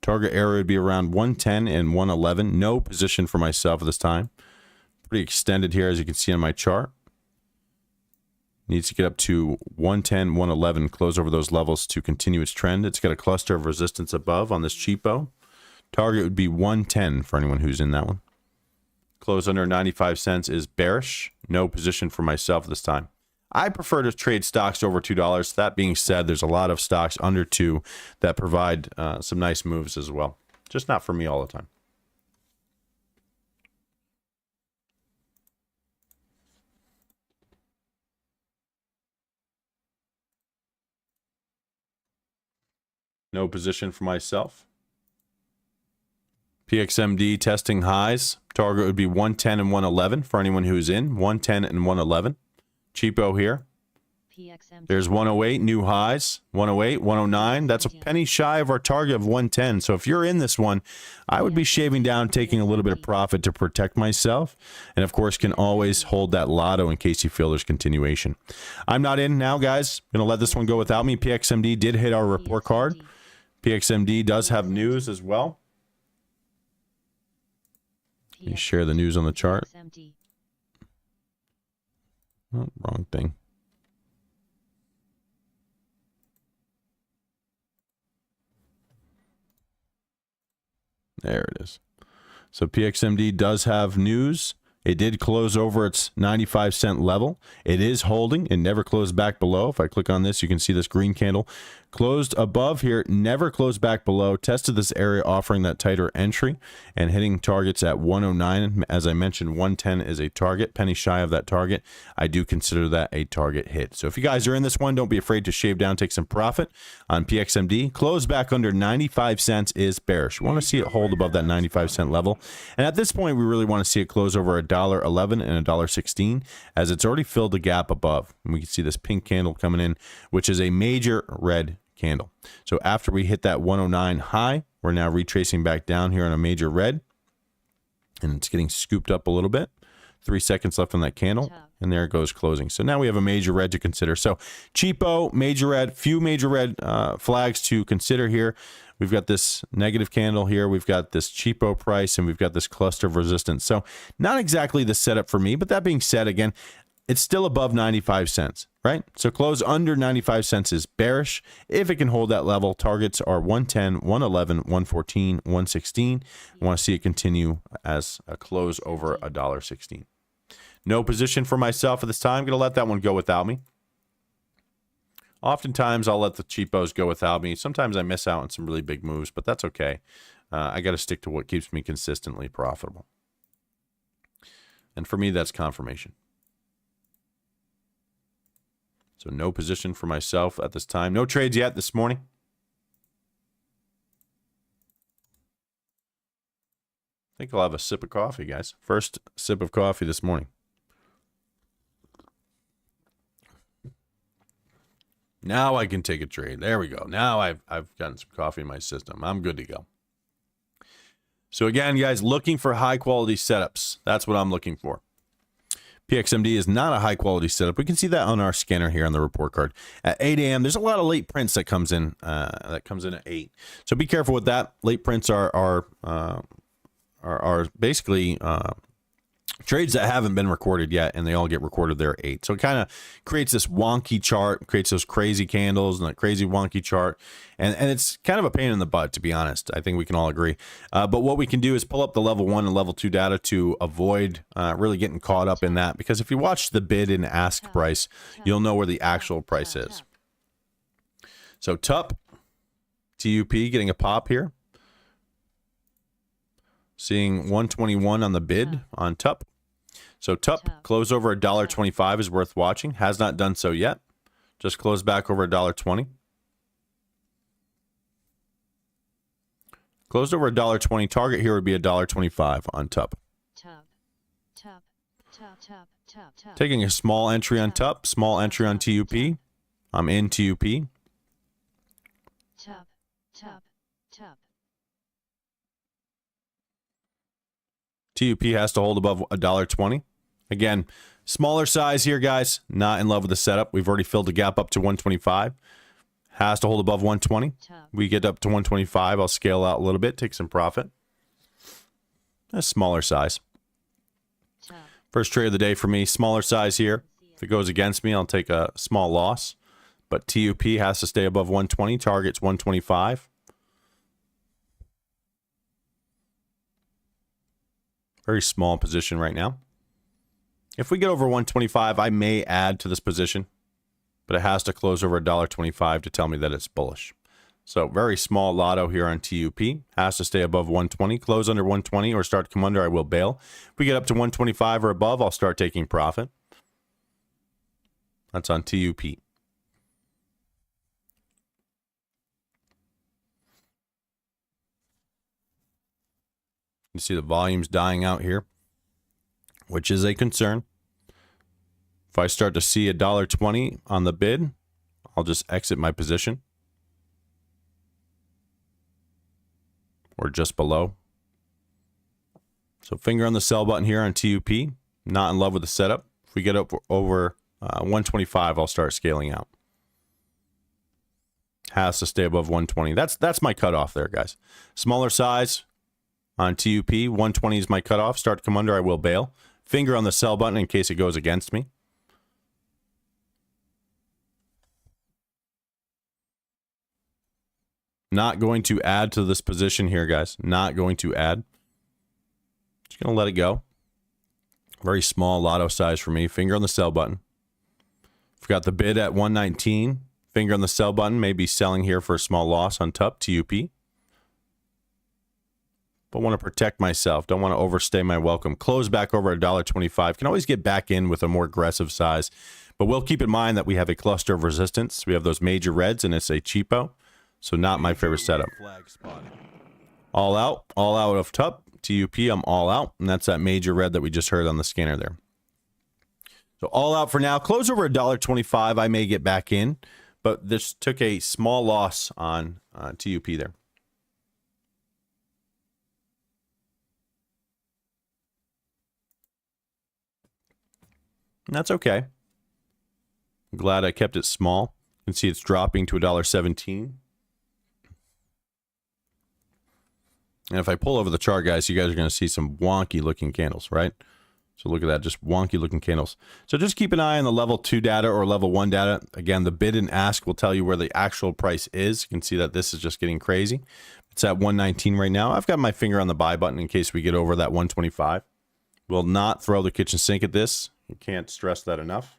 Target area would be around 110 and 111. No position for myself at this time. Pretty extended here, as you can see on my chart. Needs to get up to 110, 111, close over those levels to continue its trend. It's got a cluster of resistance above on this cheapo. Target would be 110 for anyone who's in that one. Close under 95 cents is bearish. No position for myself this time. I prefer to trade stocks over $2. That being said, there's a lot of stocks under 2 that provide some nice moves as well. Just not for me all the time. No position for myself. PXMD testing highs. Target would be 110 and 111 for anyone who's in. 110 and 111. Cheapo here. There's 108, new highs. 108, 109. That's a penny shy of our target of 110. So if you're in this one, I would be shaving down, taking a little bit of profit to protect myself. And of course, can always hold that lotto in case you feel there's continuation. I'm not in now, guys. Going to let this one go without me. PXMD did hit our report card. PXMD does have news as well. Let me share the news on the chart. Oh, wrong thing. There it is. So PXMD does have news. It did close over its 95-cent level. It is holding. It never closed back below. If I click on this, you can see this green candle. Closed above here, never closed back below. Tested this area, offering that tighter entry and hitting targets at 109. As I mentioned, 110 is a target, penny shy of that target. I do consider that a target hit. So if you guys are in this one, don't be afraid to shave down, take some profit on PXMD. Close back under 95 cents is bearish. We want to see it hold above that 95-cent level. And at this point, we really want to see it close over $1.11 and $1.16, as it's already filled the gap above. And we can see this pink candle coming in, which is a major red candle. So after we hit that 109 high, we're now retracing back down here on a major red, and it's getting scooped up a little bit. 3 seconds left on that candle, and there it goes closing. So now we have a major red to consider. So cheapo, major red, few major red flags to consider here. We've got this negative candle here. We've got this cheapo price, and we've got this cluster of resistance. So not exactly the setup for me, but that being said, again, it's still above 95 cents, right? So close under 95 cents is bearish. If it can hold that level, targets are 110, 111, 114, 116. I want to see it continue as a close over $1.16. No position for myself at this time. I'm going to let that one go without me. Oftentimes, I'll let the cheapos go without me. Sometimes I miss out on some really big moves, but that's okay. I got to stick to what keeps me consistently profitable. And for me, that's confirmation. So no position for myself at this time. No trades yet this morning. I think I'll have a sip of coffee, guys. First sip of coffee this morning. Now I can take a trade. There we go. Now I've gotten some coffee in my system. I'm good to go. So again, guys, looking for high quality setups. That's what I'm looking for. PXMD is not a high quality setup. We can see that on our scanner here on the report card. At 8 a.m., there's a lot of late prints that comes in at 8. So be careful with that. Late prints are basically trades that haven't been recorded yet, and they all get recorded there at 8. So it kind of creates this wonky chart, creates those crazy candles and that crazy wonky chart. And it's kind of a pain in the butt, to be honest. I think we can all agree. But what we can do is pull up the level 1 and level 2 data to avoid really getting caught up in that. Because if you watch the bid and ask price, you'll know where the actual price is. So TUP getting a pop here. Seeing 121 on the bid on TUP. So TUP close over $1.25 is worth watching. Has not done so yet. Just closed back over $1.20. Closed over $1.20. Target here would be $1.25 on TUP. Taking a small entry on TUP, small entry on TUP. I'm in TUP. TUP has to hold above $1.20. Again, smaller size here, guys. Not in love with the setup. We've already filled the gap up to 125. Has to hold above 120. We get up to 125. I'll scale out a little bit, take some profit. A smaller size. First trade of the day for me. Smaller size here. If it goes against me, I'll take a small loss. But TUP has to stay above 120. Target's 125. Very small position right now. If we get over 125, I may add to this position, but it has to close over $1.25 to tell me that it's bullish. So very small lotto here on TUP. Has to stay above 120. Close under 120 or start to come under, I will bail. If we get up to 125 or above, I'll start taking profit. That's on TUP. You see the volumes dying out here, which is a concern. If I start to see $1.20 on the bid, I'll just exit my position. Or just below. So finger on the sell button here on TUP. Not in love with the setup. If we get up over 125, I'll start scaling out. Has to stay above 120. That's my cutoff there, guys. Smaller size on TUP. 120 is my cutoff. Start to come under, I will bail. Finger on the sell button in case it goes against me. Not going to add to this position here, guys. Not going to add. Just going to let it go. Very small lotto size for me. Finger on the sell button. We've got the bid at 119. Finger on the sell button. Maybe selling here for a small loss on TUP. But want to protect myself. Don't want to overstay my welcome. Close back over $1.25. Can always get back in with a more aggressive size. But we'll keep in mind that we have a cluster of resistance. We have those major reds and it's a cheapo. So not my favorite setup. All out of TUP. I'm all out. And that's that major red that we just heard on the scanner there. So all out for now. Close over $1.25. I may get back in. But this took a small loss on TUP there. And that's okay. I'm glad I kept it small. You can see it's dropping to $1.17. And if I pull over the chart, guys, you guys are going to see some wonky looking candles, right? So look at that, just wonky looking candles. So just keep an eye on the level 2 data or level 1 data. Again, the bid and ask will tell you where the actual price is. You can see that this is just getting crazy. It's at 119 right now. I've got my finger on the buy button in case we get over that 125. Will not throw the kitchen sink at this. You can't stress that enough.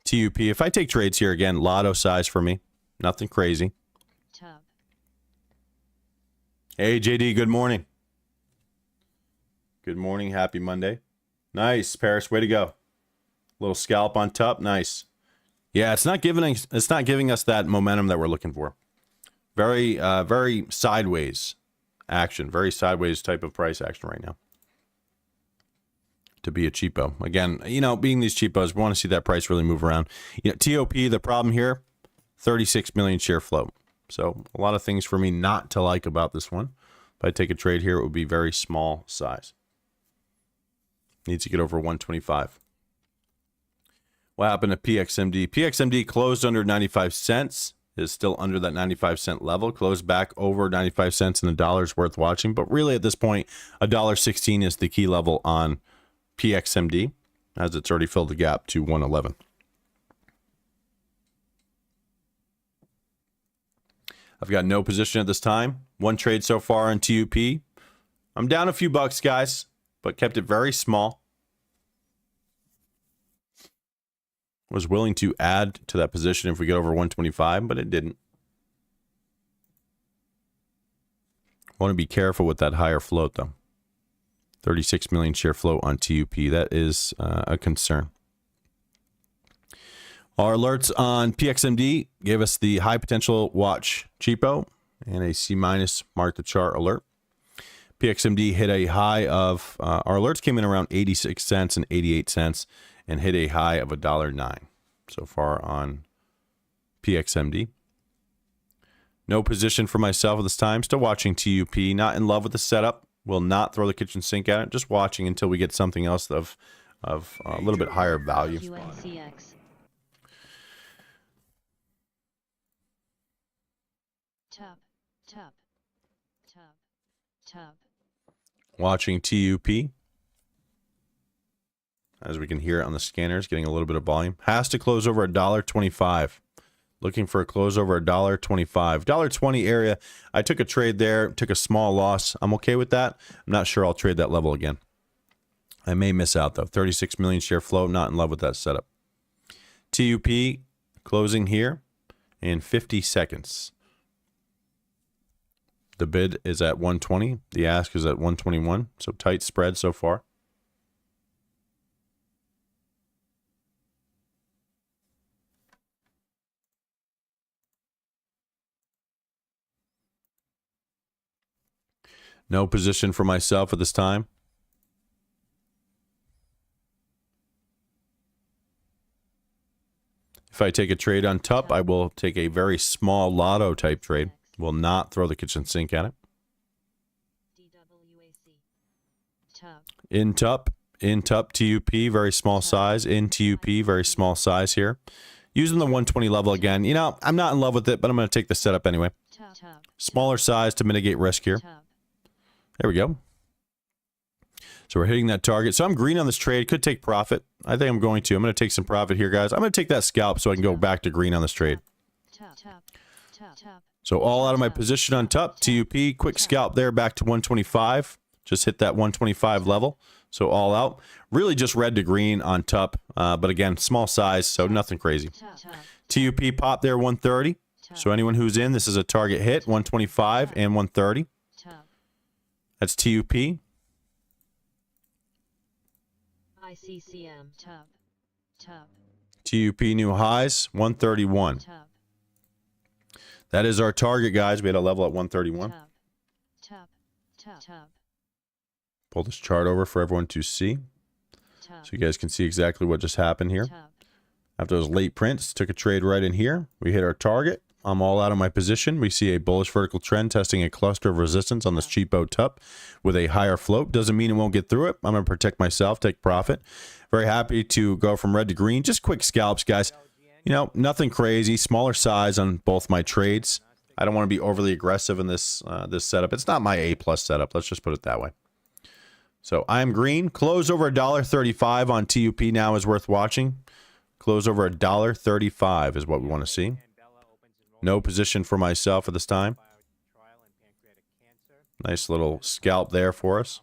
TUP. If I take trades here again, lotto size for me. Nothing crazy. Hey, JD, good morning. Good morning. Happy Monday. Nice, Paris. Way to go. Little scalp on TUP. Nice. Yeah, it's not giving us that momentum that we're looking for. Very, very sideways action. Very sideways type of price action right now. To be a cheapo. Again, you know, being these cheapos, we want to see that price really move around. You know, TOP, the problem here, 36 million share float. So a lot of things for me not to like about this one. If I take a trade here, it would be very small size. Needs to get over 125. What happened to PXMD? PXMD closed under 95 cents. Is still under that 95-cent level. Closed back over 95 cents and $1 worth watching. But really at this point, $1.16 is the key level on PXMD, as it's already filled the gap to 111. I've got no position at this time. One trade so far on TUP. I'm down a few bucks, guys, but kept it very small. Was willing to add to that position if we get over 125, but it didn't. Want to be careful with that higher float, though. 36 million share float on TUP. That is a concern. Our alerts on PXMD gave us the high potential watch cheapo and a C- mark the chart alert. PXMD hit a high of, our alerts came in around 86 cents and 88 cents and hit a high of $1.09 so far on PXMD. No position for myself at this time. Still watching TUP. Not in love with the setup. Will not throw the kitchen sink at it. Just watching until we get something else of a little bit higher value. QNCX. Tub. Watching TUP. As we can hear it on the scanners, getting a little bit of volume. Has to close over $1.25 Looking for a close over $1.25. $1.20 area. I took a trade there, took a small loss. I'm okay with that. I'm not sure I'll trade that level again. I may miss out, though. 36 million share float. Not in love with that setup. TUP closing here in 50 seconds. The bid is at 120. The ask is at 121. So tight spread so far. No position for myself at this time. If I take a trade on TUP, I will take a very small lotto type trade. Will not throw the kitchen sink at it. In TUP, TUP, very small size. In TUP, very small size here. Using the 120 level again. You know, I'm not in love with it, but I'm going to take the setup anyway. Smaller size to mitigate risk here. There we go. So we're hitting that target. So I'm green on this trade. Could take profit. I think I'm going to. I'm going to take some profit here, guys. I'm going to take that scalp so I can go back to green on this trade. So all out of my position on TUP, TUP, quick scalp there back to 125. Just hit that 125 level. So all out. Really just red to green on TUP. But again, small size, so nothing crazy. TUP pop there 130. So anyone who's in, this is a target hit, 125 and 130. That's TUP. ICCM TUP. TUP new highs 131. That is our target, guys. We had a level at 131. Pull this chart over for everyone to see, so you guys can see exactly what just happened here. After those late prints, took a trade right in here. We hit our target. I'm all out of my position. We see a bullish vertical trend testing a cluster of resistance on this cheapo TUP with a higher float. Doesn't mean it won't get through it. I'm going to protect myself, take profit. Very happy to go from red to green. Just quick scalps, guys. You know, nothing crazy. Smaller size on both my trades. I don't want to be overly aggressive in this this setup. It's not my A+ setup. Let's just put it that way. So I'm green. Close over $1.35 on TUP now is worth watching. Close over $1.35 is what we want to see. No position for myself at this time. Nice little scalp there for us.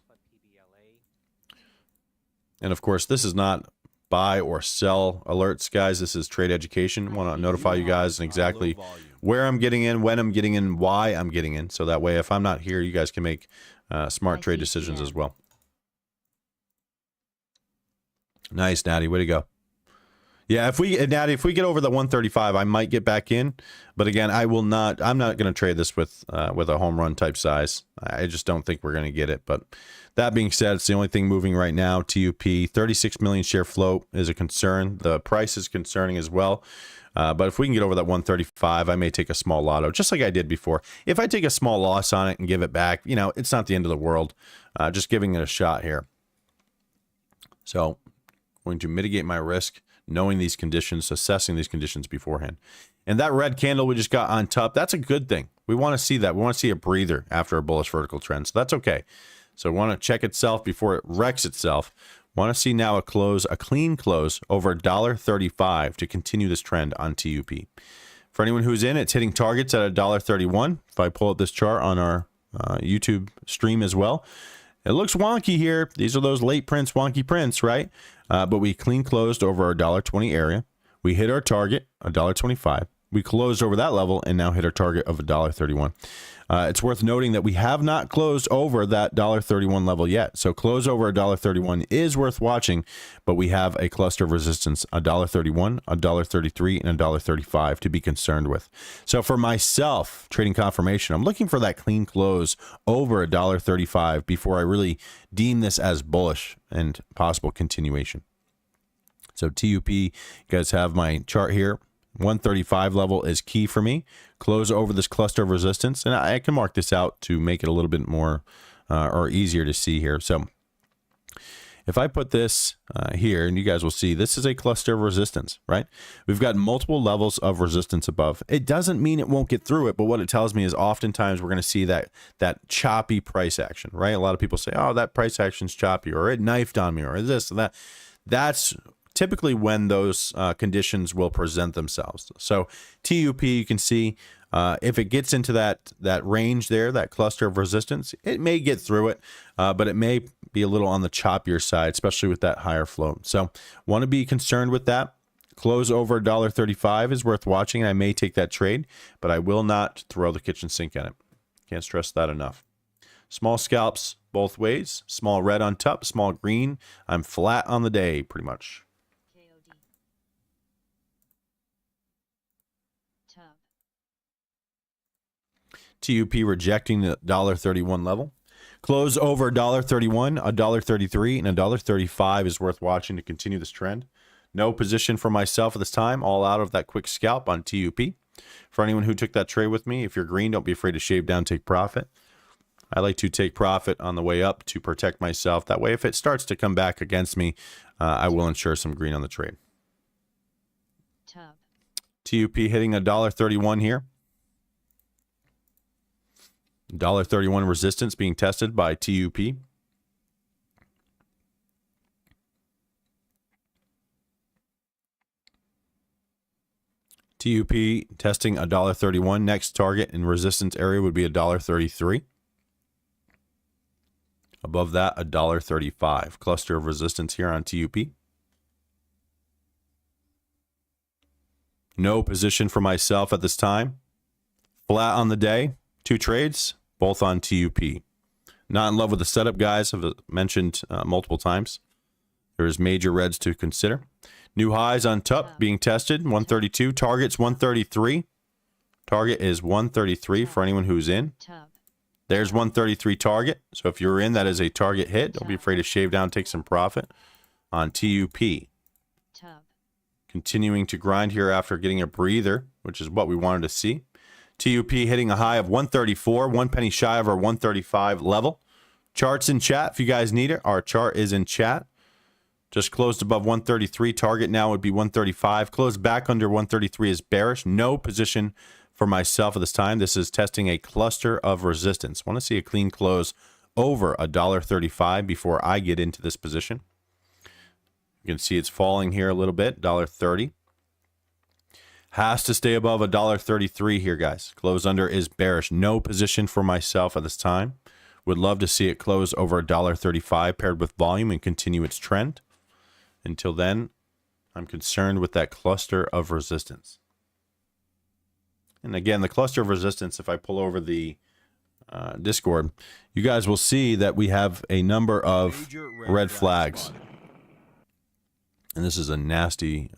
And of course, this is not buy or sell alerts, guys. This is trade education. I want to notify you guys exactly where I'm getting in, when I'm getting in, why I'm getting in. So that way, if I'm not here, you guys can make smart trade decisions as well. Nice, Natty. Way to go. Yeah, Natty, if we get over the 135, I might get back in. But again, I will not. I'm not going to trade this with a home run type size. I just don't think we're going to get it. But that being said, it's the only thing moving right now. TUP, 36 million share float is a concern. The price is concerning as well. But if we can get over that 135, I may take a small lotto, just like I did before. If I take a small loss on it and give it back, you know, it's not the end of the world. Just giving it a shot here. So, going to mitigate my risk, knowing these conditions, assessing these conditions beforehand. And that red candle we just got on TUP, that's a good thing. We want to see that. We want to see a breather after a bullish vertical trend. So that's okay. So we want to check itself before it wrecks itself. Want to see now a clean close over $1.35 to continue this trend on TUP. For anyone who's in, it's hitting targets at $1.31. If I pull up this chart on our YouTube stream as well, it looks wonky here. These are those late prints, wonky prints, right? But we clean closed over our $1.20 area. We hit our target, $1.25. We closed over that level and now hit our target of $1.31. It's worth noting that we have not closed over that $1.31 level yet. So close over $1.31 is worth watching, but we have a cluster of resistance, $1.31, $1.33, and $1.35 to be concerned with. So for myself, trading confirmation, I'm looking for that clean close over $1.35 before I really deem this as bullish and possible continuation. So TUP, you guys have my chart here. 135 level is key for me. Close over this cluster of resistance, and I can mark this out to make it a little bit more or easier to see here. So if I put this here, and you guys will see, this is a cluster of resistance, right? We've got multiple levels of resistance above. It doesn't mean it won't get through it, but what it tells me is oftentimes we're going to see that choppy price action, right? A lot of people say, oh, that price action's choppy, or it knifed on me, or this and that. That's typically when those conditions will present themselves. So TUP, you can see if it gets into that range there, that cluster of resistance, it may get through it, but it may be a little on the choppier side, especially with that higher float. So want to be concerned with that. Close over $1.35 is worth watching. I may take that trade, but I will not throw the kitchen sink at it. Can't stress that enough. Small scalps both ways. Small red on top, small green. I'm flat on the day, pretty much. KOD. Tub. TUP rejecting the $1.31 level. Close over $1.31, $1.33, and $1.35 is worth watching to continue this trend. No position for myself at this time, all out of that quick scalp on TUP. For anyone who took that trade with me, if you're green, don't be afraid to shave down, take profit. I like to take profit on the way up to protect myself. That way, if it starts to come back against me, I will ensure some green on the trade. Tub. TUP hitting $1.31 here. $1.31 resistance being tested by TUP. TUP testing $1.31. Next target and resistance area would be $1.33. Above that, $1.35. Cluster of resistance here on TUP. No position for myself at this time. Flat on the day. 2 trades, both on TUP. Not in love with the setup, guys. I've mentioned multiple times. There's major reds to consider. New highs on TUP being tested. 132. Target's 133. Target is 133 for anyone who's in. Tub. There's 133 target. So if you're in, that is a target hit. Don't be afraid to shave down, take some profit on TUP. Tub. Continuing to grind here after getting a breather, which is what we wanted to see. TUP hitting a high of 134, 1 penny shy of our 135 level. Charts in chat if you guys need it. Our chart is in chat. Just closed above 133. Target now would be 135. Closed back under 133 is bearish. No position for myself at this time. This is testing a cluster of resistance. Want to see a clean close over $1.35 before I get into this position. You can see it's falling here a little bit, $1.30. Has to stay above $1.33 here, guys. Close under is bearish. No position for myself at this time. Would love to see it close over $1.35 paired with volume and continue its trend. Until then, I'm concerned with that cluster of resistance. And again, the cluster of resistance, if I pull over the Discord, you guys will see that we have a number of red flags. And this is a nasty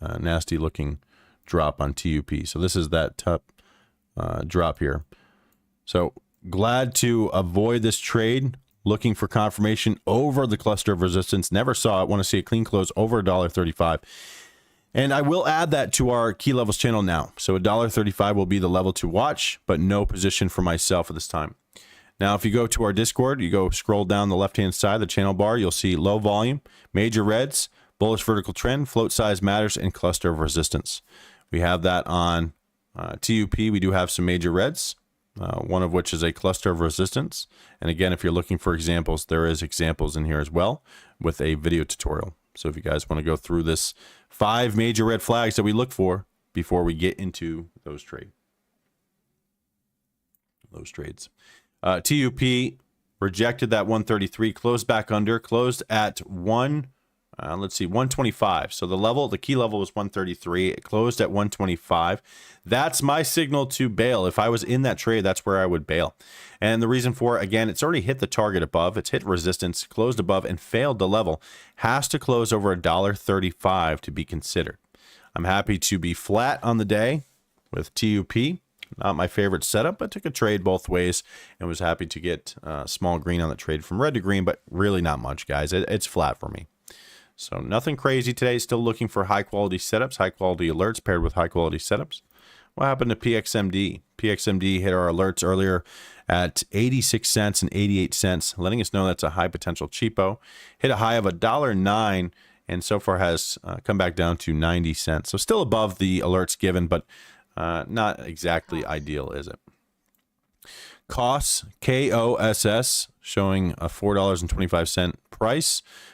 looking drop on TUP. So this is that top drop here. So glad to avoid this trade. Looking for confirmation over the cluster of resistance. Never saw it. Want to see a clean close over $1.35. And I will add that to our key levels channel now. So $1.35 will be the level to watch, but no position for myself at this time. Now, if you go to our Discord, you go scroll down the left-hand side of the channel bar, you'll see low volume, major reds, bullish vertical trend, float size matters, and cluster of resistance. We have that on TUP. We do have some major reds, one of which is a cluster of resistance. And again, if you're looking for examples, there is examples in here as well with a video tutorial. So if you guys want to go through this 5 major red flags that we look for before we get into those trades. TUP rejected that 133, closed back under, closed at 125. So the key level was 133. It closed at 125. That's my signal to bail. If I was in that trade, that's where I would bail. And the reason for it, again, it's already hit the target above. It's hit resistance, closed above, and failed the level. Has to close over $1.35 to be considered. I'm happy to be flat on the day with TUP. Not my favorite setup, but took a trade both ways and was happy to get small green on the trade from red to green, but really not much, guys. It's flat for me. So nothing crazy today. Still looking for high quality setups, high quality alerts paired with high quality setups. What happened to PXMD? PXMD hit our alerts earlier at 86 cents and 88 cents, letting us know that's a high potential cheapo. Hit a high of $1.09 and so far has come back down to 90 cents. So still above the alerts given, but not exactly ideal, is it? Costs, KOSS, showing a $4.25 price.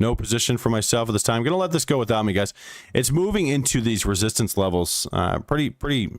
No position for myself at this time. I'm going to let this go without me, guys. It's moving into these resistance levels. Pretty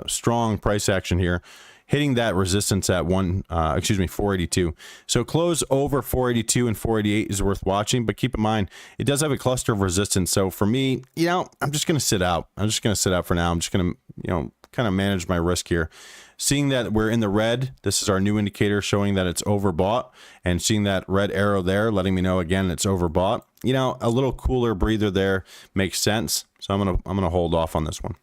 strong price action here. Hitting that resistance at 482. So close over 482 and 488 is worth watching, but keep in mind, it does have a cluster of resistance. So for me, I'm just going to sit out. I'm just going to sit out for now. I'm just going to, kind of manage my risk here. Seeing that we're in the red, this is our new indicator showing that it's overbought, and seeing that red arrow there, letting me know again it's overbought. A little cooler breather there makes sense. So I'm gonna hold off on this one.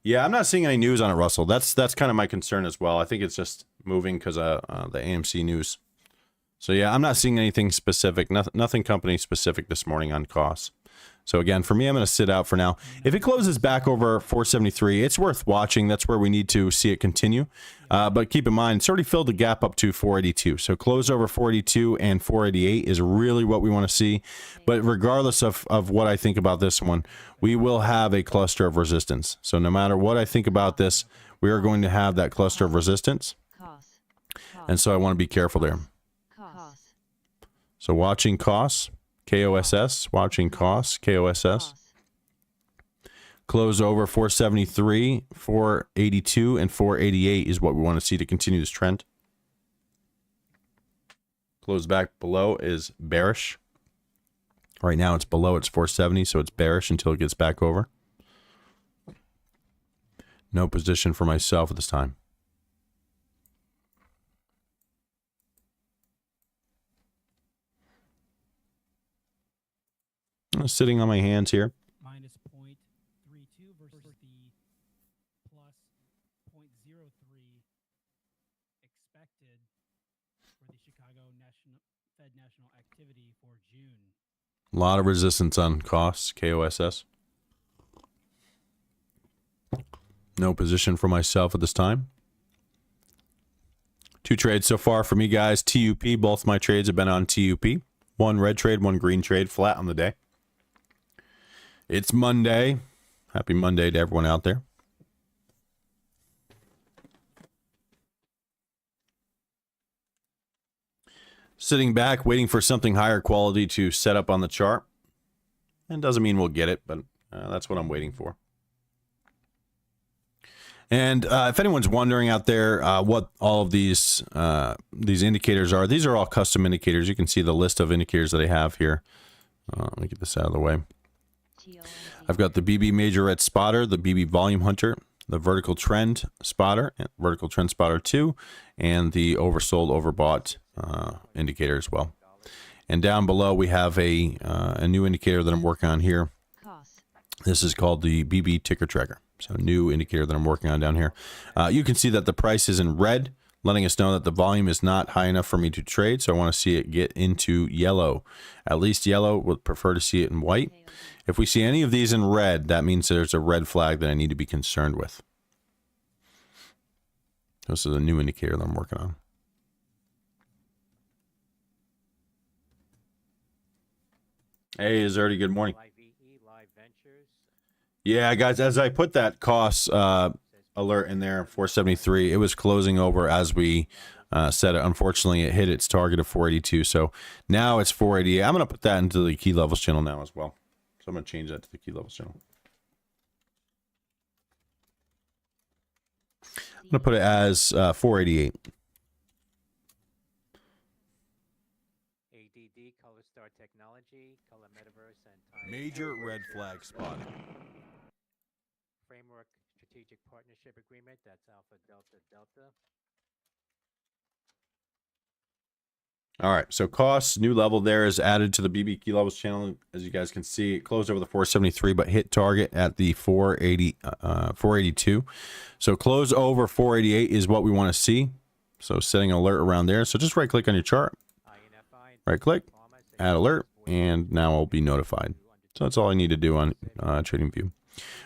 Yeah, I'm not seeing any news on it, Russell. That's kind of my concern as well. I think it's just moving because of the AMC news. So yeah, I'm not seeing anything specific, nothing company specific this morning on costs. So again, for me, I'm going to sit out for now. If it closes back over 473, it's worth watching. That's where we need to see it continue. But keep in mind, it's already filled the gap up to 482. So close over 482 and 488 is really what we want to see. But regardless of what I think about this one, we will have a cluster of resistance. So no matter what I think about this, we are going to have that cluster of resistance. And so I want to be careful there. So watching costs. KOSS, watching costs, KOSS. Close over 473, 482, and 488 is what we want to see to continue this trend. Close back below is bearish. Right now it's below, it's 470, so it's bearish until it gets back over. No position for myself at this time. I'm sitting on my hands here. Minus 0.32 versus the plus 0.03 expected for the Chicago Fed National Activity for June. A lot of resistance on costs, KOSS. No position for myself at this time. 2 trades so far for me, guys. TUP, both my trades have been on TUP. 1 red trade, 1 green trade, flat on the day. It's Monday. Happy Monday to everyone out there. Sitting back, waiting for something higher quality to set up on the chart. And doesn't mean we'll get it, but that's what I'm waiting for. And if anyone's wondering out there what all of these indicators are, these are all custom indicators. You can see the list of indicators that I have here. Let me get this out of the way. I've got the BB Major Red Spotter, the BB Volume Hunter, the Vertical Trend Spotter, Vertical Trend Spotter 2, and the Oversold Overbought indicator as well. And down below we have a new indicator that I'm working on here. This is called the BB Ticker Tracker. So new indicator that I'm working on down here. You can see that the price is in red, letting us know that the volume is not high enough for me to trade. So I want to see it get into yellow. At least yellow. Would prefer to see it in white. If we see any of these in red, that means there's a red flag that I need to be concerned with. This is a new indicator that I'm working on. Hey, Zerdy, good morning. Yeah, guys, as I put that cost alert in there, 473, it was closing over as we said it. Unfortunately, it hit its target of 482, so now it's 488. I'm going to put that into the key levels channel now as well. So I'm going to change that to the key levels channel. I'm going to put it as 488. ADD, Color Star Technology, Color Metaverse, and Major red flag spotted. Framework Strategic Partnership Agreement. That's Alpha Delta Delta. All right, so costs, new level there is added to the BB Key Levels channel. As you guys can see, it closed over the 473, but hit target at the 482. So close over 488 is what we want to see. So setting an alert around there. So just right click on your chart, right click, add alert, and now I'll be notified. So that's all I need to do on TradingView.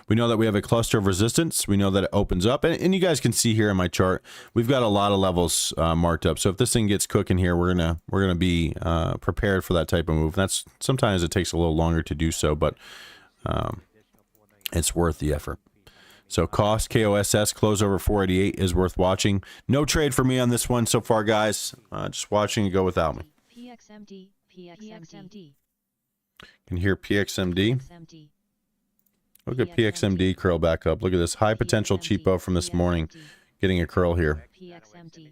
We know that we have a cluster of resistance. We know that it opens up, and you guys can see here in my chart, we've got a lot of levels marked up. So if this thing gets cooking here, we're gonna be prepared for that type of move. That's sometimes it takes a little longer to do so, but it's worth the effort. So cost KOSS close over 488 is worth watching. No trade for me on this one so far, guys. Just watching and go without me. PXMD, PXMD. Can hear PXMD. Look at PXMD curl back up. Look at this high potential cheapo from this morning getting a curl here. PXMD,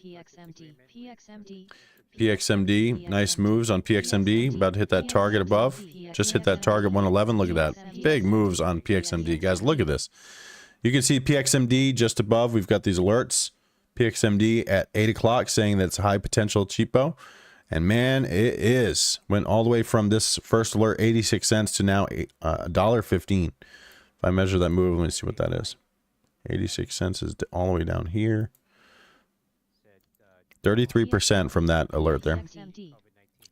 PXMD, PXMD. PXMD, nice moves on PXMD. About to hit that target above. Just hit that target 111. Look at that. Big moves on PXMD. Guys, look at this. You can see PXMD just above. We've got these alerts. PXMD at 8 o'clock saying that it's high potential cheapo. And man, it is. Went all the way from this first alert, 86 cents, to now $1.15. If I measure that move, let me see what that is. 86 cents is all the way down here. 33% from that alert there.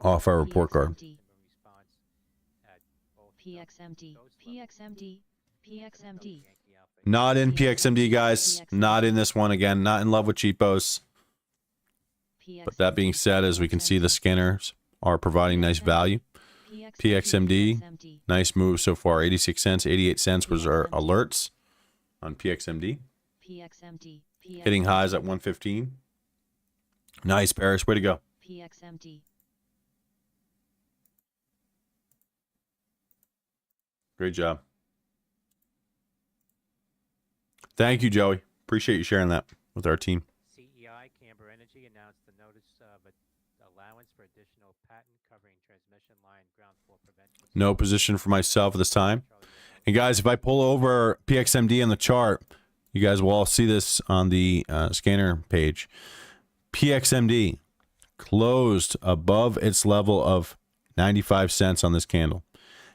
Off our report card. PXMD, PXMD, PXMD. Not in PXMD, guys. Not in this one again. Not in love with cheapos. But that being said, as we can see, the scanners are providing nice value. PXMD, nice move so far. 86 cents, 88 cents was our alerts on PXMD. Hitting highs at 115. Nice, Paris. Way to go. PXMD. Great job. Thank you, Joey. Appreciate you sharing that with our team. CEI Camber Energy announced the notice of allowance for additional patent covering transmission line ground fault prevention. No position for myself at this time. And guys, if I pull over PXMD on the chart, you guys will all see this on the scanner page. PXMD closed above its level of 95 cents on this candle.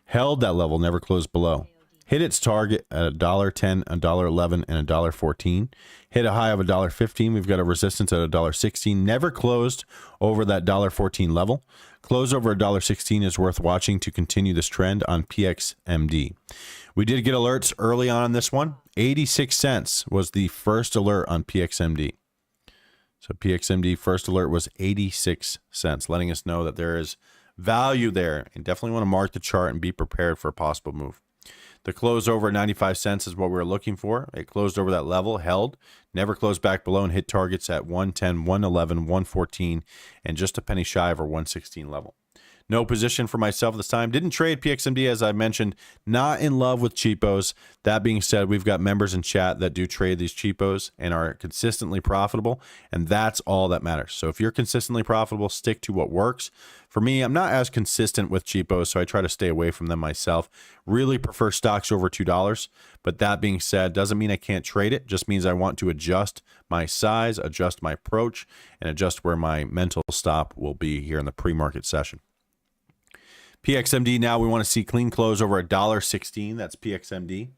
Held that level, never closed below. Hit its target at $1.10, $1.11, and $1.14. Hit a high of $1.15. We've got a resistance at $1.16. Never closed over that $1.14 level. Close over $1.16 is worth watching to continue this trend on PXMD. We did get alerts early on this one. 86 cents was the first alert on PXMD. So PXMD first alert was 86 cents, letting us know that there is value there. And definitely want to mark the chart and be prepared for a possible move. The close over 95 cents is what we're looking for. It closed over that level, held, never closed back below, and hit targets at 110, 111, 114, and just a penny shy of our 116 level. No position for myself this time. Didn't trade PXMD, as I mentioned. Not in love with cheapos. That being said, we've got members in chat that do trade these cheapos and are consistently profitable, and that's all that matters. So if you're consistently profitable, stick to what works. For me, I'm not as consistent with cheapos, so I try to stay away from them myself. Really prefer stocks over $2. But that being said, doesn't mean I can't trade it. Just means I want to adjust my size, adjust my approach, and adjust where my mental stop will be here in the pre-market session. PXMD now, we want to see clean close over $1.16. That's PXMD.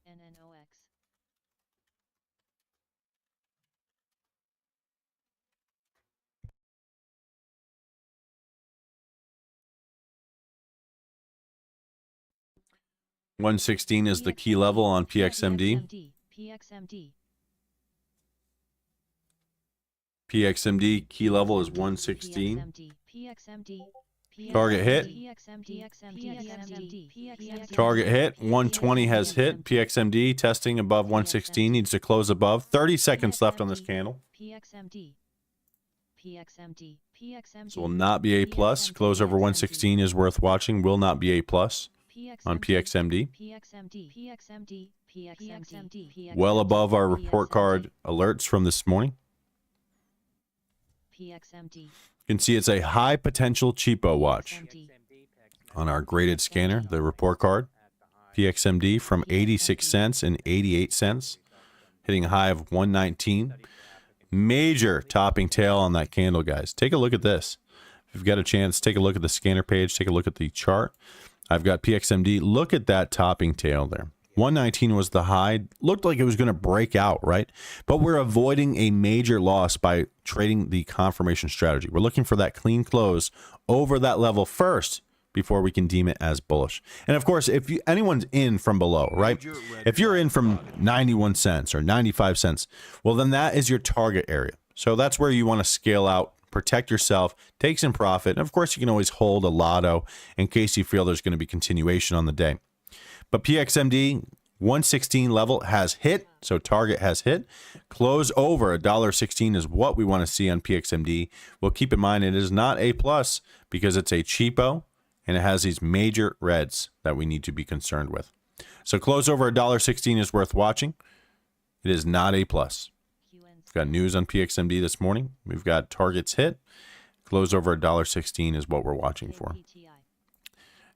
NNOX. $1.16 is the key level on PXMD. PXMD. PXMD key level is 116. PXMD. Target hit. Target hit. 120 has hit. PXMD testing above 116. Needs to close above. 30 seconds left on this candle. So will not be A plus. Close over 116 is worth watching. Will not be A plus on PXMD. Well above our report card alerts from this morning. You can see it's a high potential cheapo watch on our graded scanner, the report card. PXMD from 86 cents and 88 cents, hitting a high of 119. Major topping tail on that candle, guys. Take a look at this. If you've got a chance, take a look at the scanner page, take a look at the chart. I've got PXMD. Look at that topping tail there. 119 was the high. Looked like it was going to break out, right? But we're avoiding a major loss by trading the confirmation strategy. We're looking for that clean close over that level first before we can deem it as bullish. And of course, if anyone's in from below, right? If you're in from 91 cents or 95 cents, well, then that is your target area. So that's where you want to scale out, protect yourself, take some profit. And of course, you can always hold a lotto in case you feel there's going to be continuation on the day. But PXMD 116 level has hit, so target has hit. Close over $1.16 is what we want to see on PXMD. Well, keep in mind it is not A plus because it's a cheapo and it has these major reds that we need to be concerned with. So close over $1.16 is worth watching. It is not A plus. We've got news on PXMD this morning. We've got targets hit. Close over $1.16 is what we're watching for.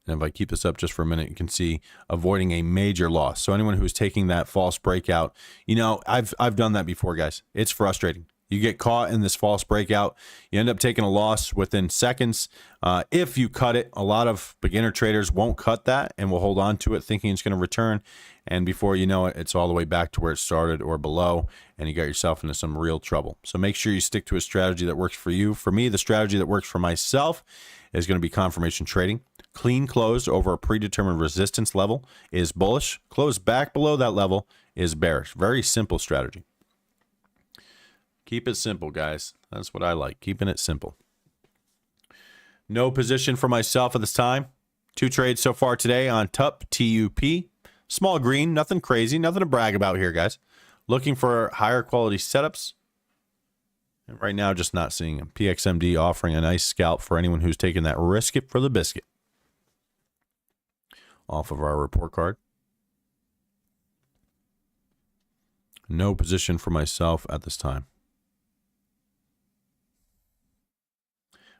And if I keep this up just for a minute, you can see avoiding a major loss. So anyone who's taking that false breakout, you know, I've done that before, guys. It's frustrating. You get caught in this false breakout. You end up taking a loss within seconds. If you cut it, a lot of beginner traders won't cut that and will hold on to it thinking it's going to return. And before you know it, it's all the way back to where it started or below, and you got yourself into some real trouble. So make sure you stick to a strategy that works for you. For me, the strategy that works for myself is going to be confirmation trading. Clean close over a predetermined resistance level is bullish. Close back below that level is bearish. Very simple strategy. Keep it simple, guys. That's what I like, keeping it simple. No position for myself at this time. 2 trades so far today on TUP, TUP. Small green, nothing crazy, nothing to brag about here, guys. Looking for higher quality setups. And right now, just not seeing them. PXMD offering a nice scalp for anyone who's taking that risk it for the biscuit. Off of our report card. No position for myself at this time.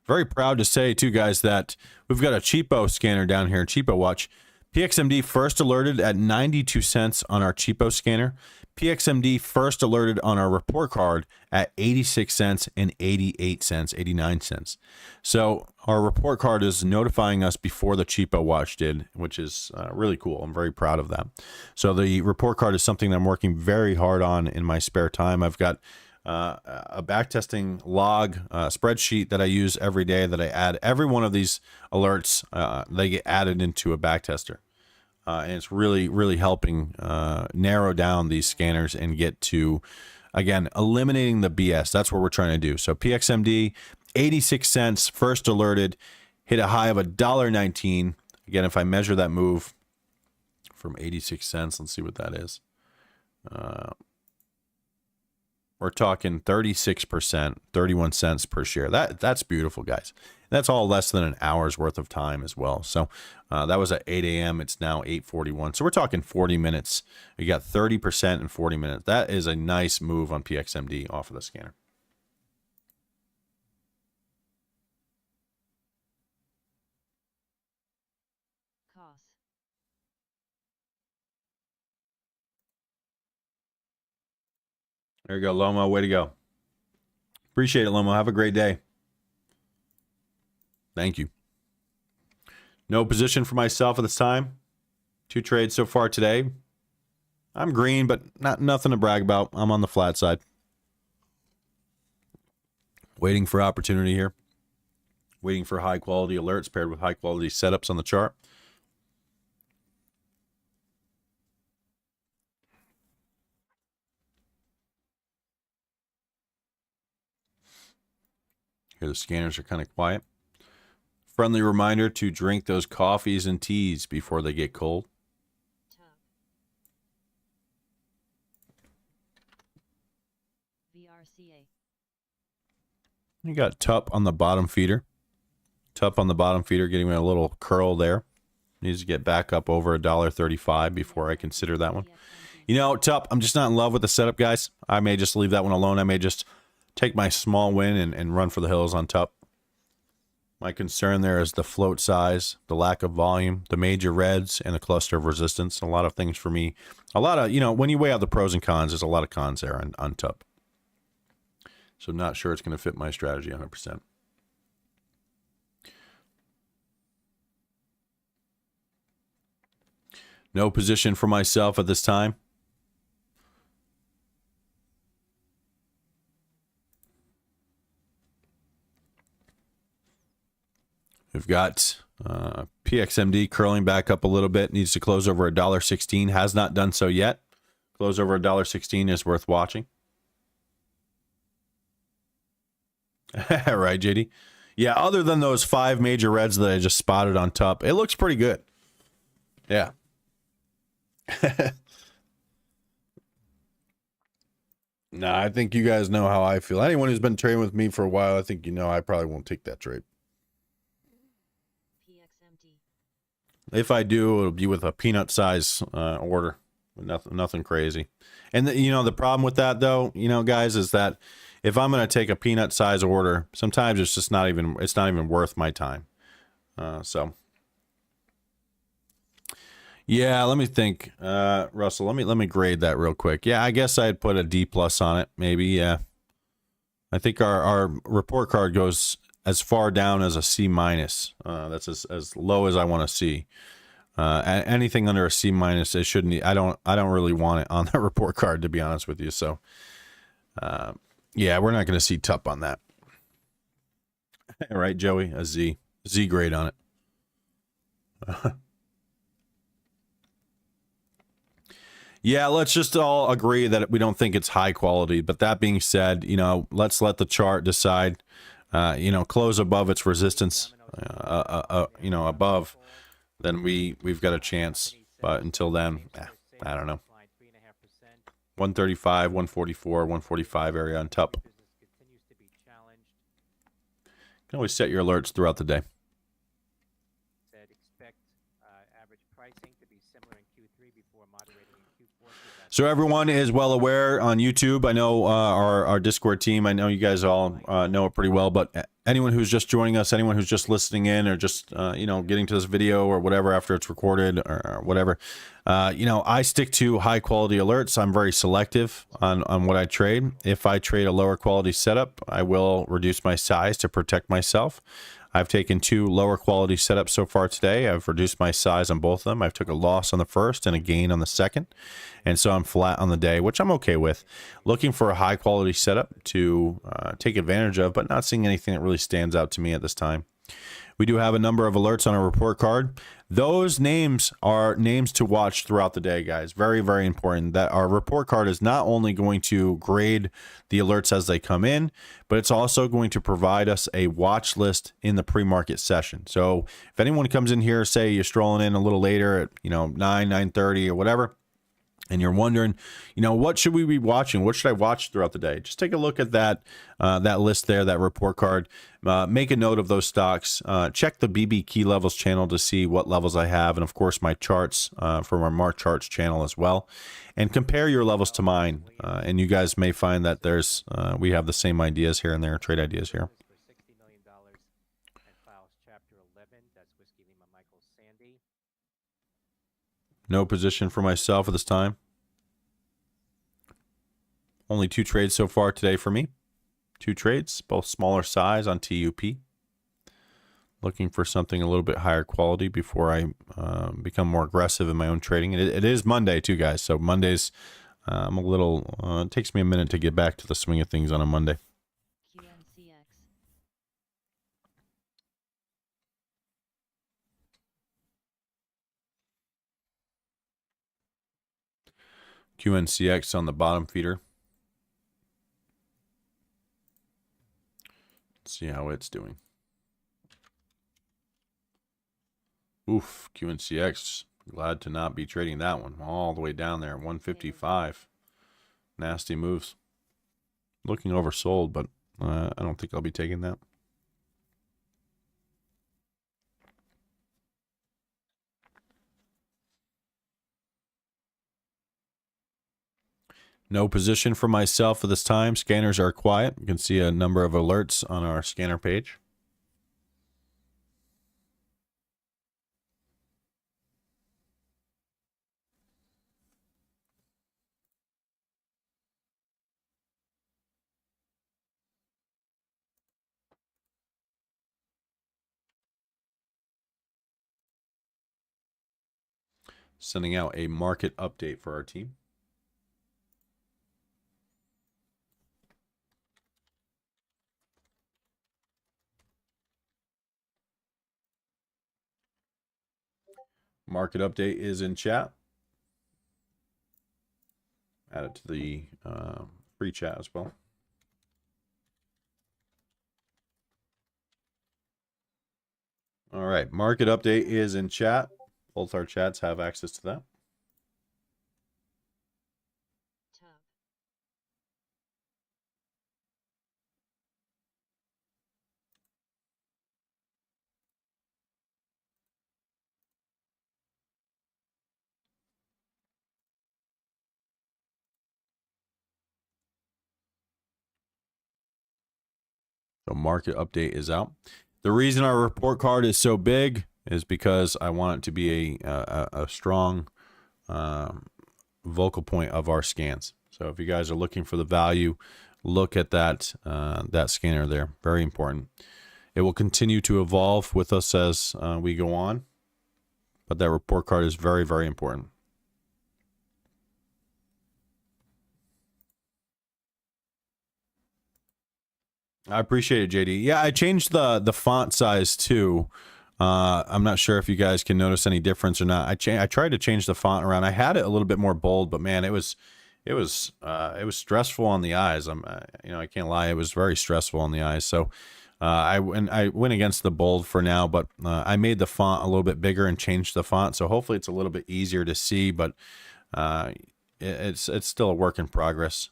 Very proud to say, too, guys, that we've got a cheapo scanner down here, Cheapo Watch. PXMD first alerted at 92 cents on our cheapo scanner. PXMD first alerted on our report card at 86 cents and 88 cents, 89 cents. So our report card is notifying us before the cheapo watch did, which is really cool. I'm very proud of that. So the report card is something that I'm working very hard on in my spare time. I've got a backtesting log spreadsheet that I use every day that I add. Every one of these alerts, they get added into a backtester. And it's really, really helping narrow down these scanners and get to, again, eliminating the BS. That's what we're trying to do. So PXMD, 86 cents, first alerted, hit a high of $1.19. Again, if I measure that move from 86 cents, let's see what that is. We're talking 36%, 31 cents per share. That's beautiful, guys. That's all less than an hour's worth of time as well. So that was at 8 a.m. It's now 8:41. So we're talking 40 minutes. We got 30% in 40 minutes. That is a nice move on PXMD off of the scanner. Cost. There you go, Lomo. Way to go. Appreciate it, Lomo. Have a great day. Thank you. No position for myself at this time. 2 trades so far today. I'm green, but nothing to brag about. I'm on the flat side. Waiting for opportunity here. Waiting for high quality alerts paired with high quality setups on the chart. Here the scanners are kind of quiet. Friendly reminder to drink those coffees and teas before they get cold. VRCA. You got TUP on the bottom feeder. TUP on the bottom feeder getting a little curl there. Needs to get back up over $1.35 before I consider that one. You know, TUP, I'm just not in love with the setup, guys. I may just leave that one alone. I may just take my small win and run for the hills on TUP. My concern there is the float size, the lack of volume, the major reds, and the cluster of resistance. A lot of things for me. A lot of, you know, when you weigh out the pros and cons, there's a lot of cons there on TUP. So not sure it's going to fit my strategy 100%. No position for myself at this time. We've got PXMD curling back up a little bit. Needs to close over $1.16. Has not done so yet. Close over $1.16 is worth watching. Right, JD? Yeah, other than those 5 major reds that I just spotted on top, it looks pretty good. Yeah. No, I think you guys know how I feel. Anyone who's been trading with me for a while, I think you know I probably won't take that trade. PXMT. If I do, it'll be with a peanut size order. Nothing crazy. And the problem with that though, guys, is that if I'm going to take a peanut size order, sometimes it's just not even worth my time. So yeah, let me think. Russell, let me grade that real quick. Yeah, I guess I'd put a D+ on it, maybe. Yeah. I think our report card goes as far down as a C-. That's as low as I want to see. Anything under a C-, it shouldn't. I don't really want it on that report card, to be honest with you. So, yeah, we're not going to see TUP on that. All right, Joey, a Z grade on it. Yeah, let's just all agree that we don't think it's high quality. But that being said, let's let the chart decide. Close above its resistance, above, then we've got a chance. But until then, I don't know. 135, 144, 145 area on TUP. You can always set your alerts throughout the day. So everyone is well aware on YouTube. I know our Discord team, I know you guys all know it pretty well, but anyone who's just joining us, anyone who's just listening in or just, getting to this video or whatever after it's recorded or whatever, I stick to high quality alerts. I'm very selective on what I trade. If I trade a lower quality setup, I will reduce my size to protect myself. I've taken 2 lower quality setups so far today. I've reduced my size on both of them. I've took a loss on the first and a gain on the second. And so I'm flat on the day, which I'm okay with. Looking for a high quality setup to take advantage of, but not seeing anything that really stands out to me at this time. We do have a number of alerts on our report card. Those names are names to watch throughout the day, guys. Very, very important that our report card is not only going to grade the alerts as they come in, but it's also going to provide us a watch list in the pre-market session. So if anyone comes in here, say you're strolling in a little later at 9:30 or whatever, and you're wondering, what should we be watching? What should I watch throughout the day? Just take a look at that list there, that report card. Make a note of those stocks. Check the BB Key Levels channel to see what levels I have, and of course my charts from our Mark Charts channel as well. And compare your levels to mine, and you guys may find that we have the same ideas here and there, trade ideas here. No position for myself at this time. Only 2 trades so far today for me. 2 trades, both smaller size on TUP. Looking for something a little bit higher quality before I become more aggressive in my own trading. It is Monday too, guys. So Mondays, I'm a little. It takes me a minute to get back to the swing of things on a Monday. QNCX. QNCX on the bottom feeder. Let's see how it's doing. Oof, QNCX. Glad to not be trading that one. All the way down there, 155. Nasty moves. Looking oversold, but I don't think I'll be taking that. No position for myself at this time. Scanners are quiet. You can see a number of alerts on our scanner page. Sending out a market update for our team. Market update is in chat. Add it to the free chat as well. All right, market update is in chat. Both our chats have access to that. Tab. The market update is out. The reason our report card is so big is because I want it to be a strong vocal point of our scans. So if you guys are looking for the value, look at that that scanner there. Very important. It will continue to evolve with us as we go on, but that report card is very, very important. I appreciate it, JD. Yeah, I changed the font size too. I'm not sure if you guys can notice any difference or not. I tried to change the font around. I had it a little bit more bold, but man, it was stressful on the eyes. I can't lie, it was very stressful on the eyes. So I went against the bold for now, but I made the font a little bit bigger and changed the font. So hopefully it's a little bit easier to see, but it's still a work in progress.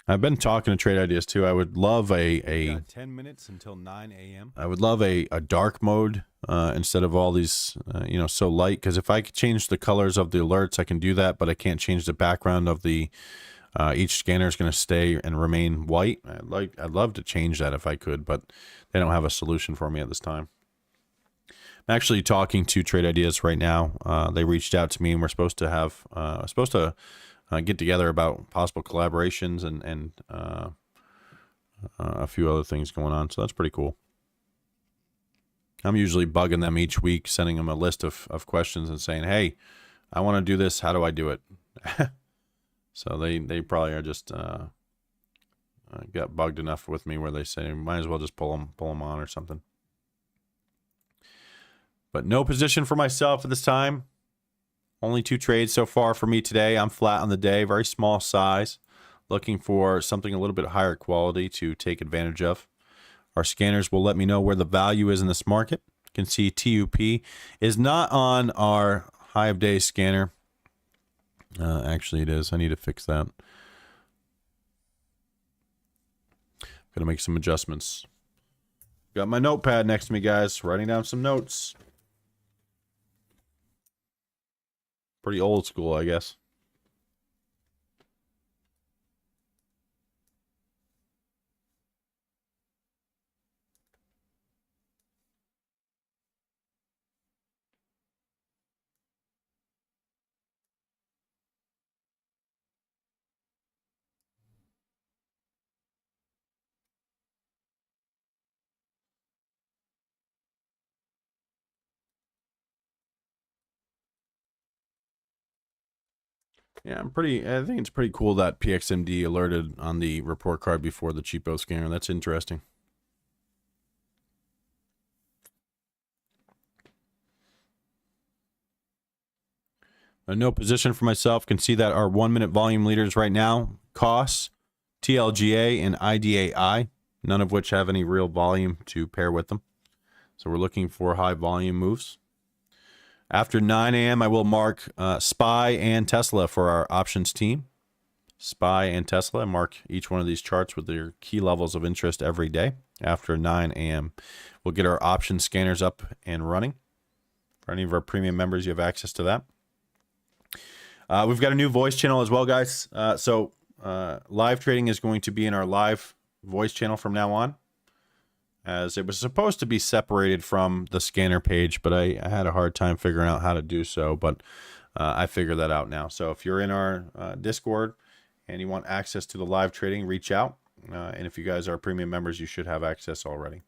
I've been talking to Trade Ideas too. I would love a 10 minutes until 9 a.m. I would love a dark mode instead of all these, so light. Because if I could change the colors of the alerts, I can do that, but I can't change the background of the. Each scanner is going to stay and remain white. I'd love to change that if I could, but they don't have a solution for me at this time. I'm actually talking to Trade Ideas right now. They reached out to me, and we're supposed to have get together about possible collaborations and a few other things going on. So that's pretty cool. I'm usually bugging them each week, sending them a list of questions and saying, hey, I want to do this. How do I do it? So they probably are just got bugged enough with me where they say, might as well just pull them on or something. But no position for myself at this time. Only 2 trades so far for me today. I'm flat on the day, very small size. Looking for something a little bit higher quality to take advantage of. Our scanners will let me know where the value is in this market. You can see TUP is not on our high of day scanner. Actually, it is. I need to fix that. Got to make some adjustments. Got my notepad next to me, guys. Writing down some notes. Pretty old school, I guess. Yeah, I think it's pretty cool that PXMD alerted on the report card before the cheapo scanner. That's interesting. No position for myself. Can see that our 1 minute volume leaders right now, COS, TLGA, and IDAI, none of which have any real volume to pair with them. So we're looking for high volume moves. After 9 a.m., I will mark SPY and Tesla for our options team. SPY and Tesla, mark each one of these charts with their key levels of interest every day. After 9 a.m., we'll get our option scanners up and running. For any of our premium members, you have access to that. We've got a new voice channel as well, guys. So live trading is going to be in our live voice channel from now on, as it was supposed to be separated from the scanner page, but I had a hard time figuring out how to do so, but I figured that out now. So if you're in our Discord and you want access to the live trading, reach out. And if you guys are premium members, you should have access already.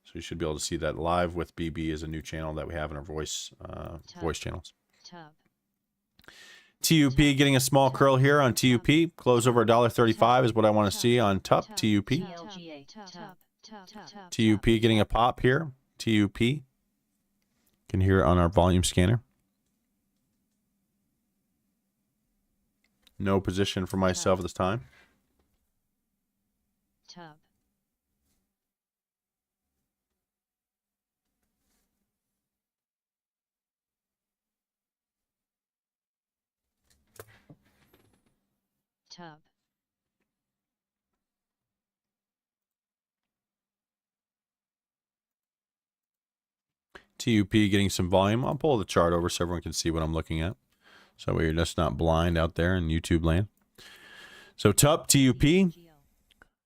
So you should be able to see that live with BB is a new channel that we have in our voice channels. Tab. TUP getting a small curl here on TUP. Close over $1.35 is what I want to see on TUP. TUP. TLGA. Tab. TUP getting a pop here. TUP. Can hear it on our volume scanner. No position for myself at this time. Tab. Tub. TUP getting some volume. I'll pull the chart over so everyone can see what I'm looking at. So we're just not blind out there in YouTube land. So TUP,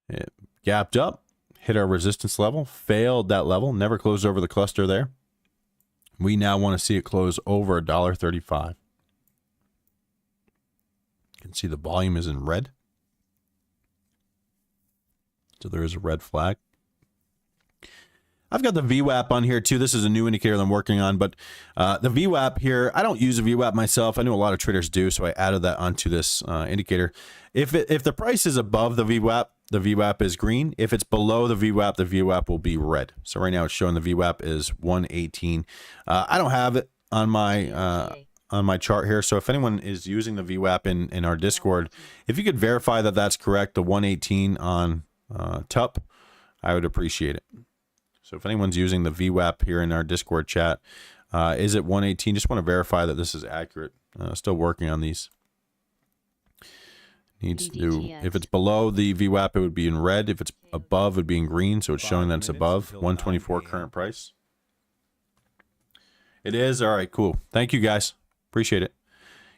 it gapped up, hit our resistance level, failed that level, never closed over the cluster there. We now want to see it close over $1.35. You can see the volume is in red. So there is a red flag. I've got the VWAP on here too. This is a new indicator that I'm working on, but the VWAP here, I don't use a VWAP myself. I know a lot of traders do, so I added that onto this indicator. If the price is above the VWAP is green. If it's below the VWAP will be red. So right now it's showing the VWAP is 118. I don't have it on my chart here, so if anyone is using the VWAP in our Discord, if you could verify that that's correct, the 118 on TUP, I would appreciate it. So if anyone's using the VWAP here in our Discord chat, is it 118? Just want to verify that this is accurate. Still working on these. Needs to, if it's below the VWAP, it would be in red. If it's above, it would be in green. So it's showing that it's above 124 current price. It is. All right, cool. Thank you guys. Appreciate it.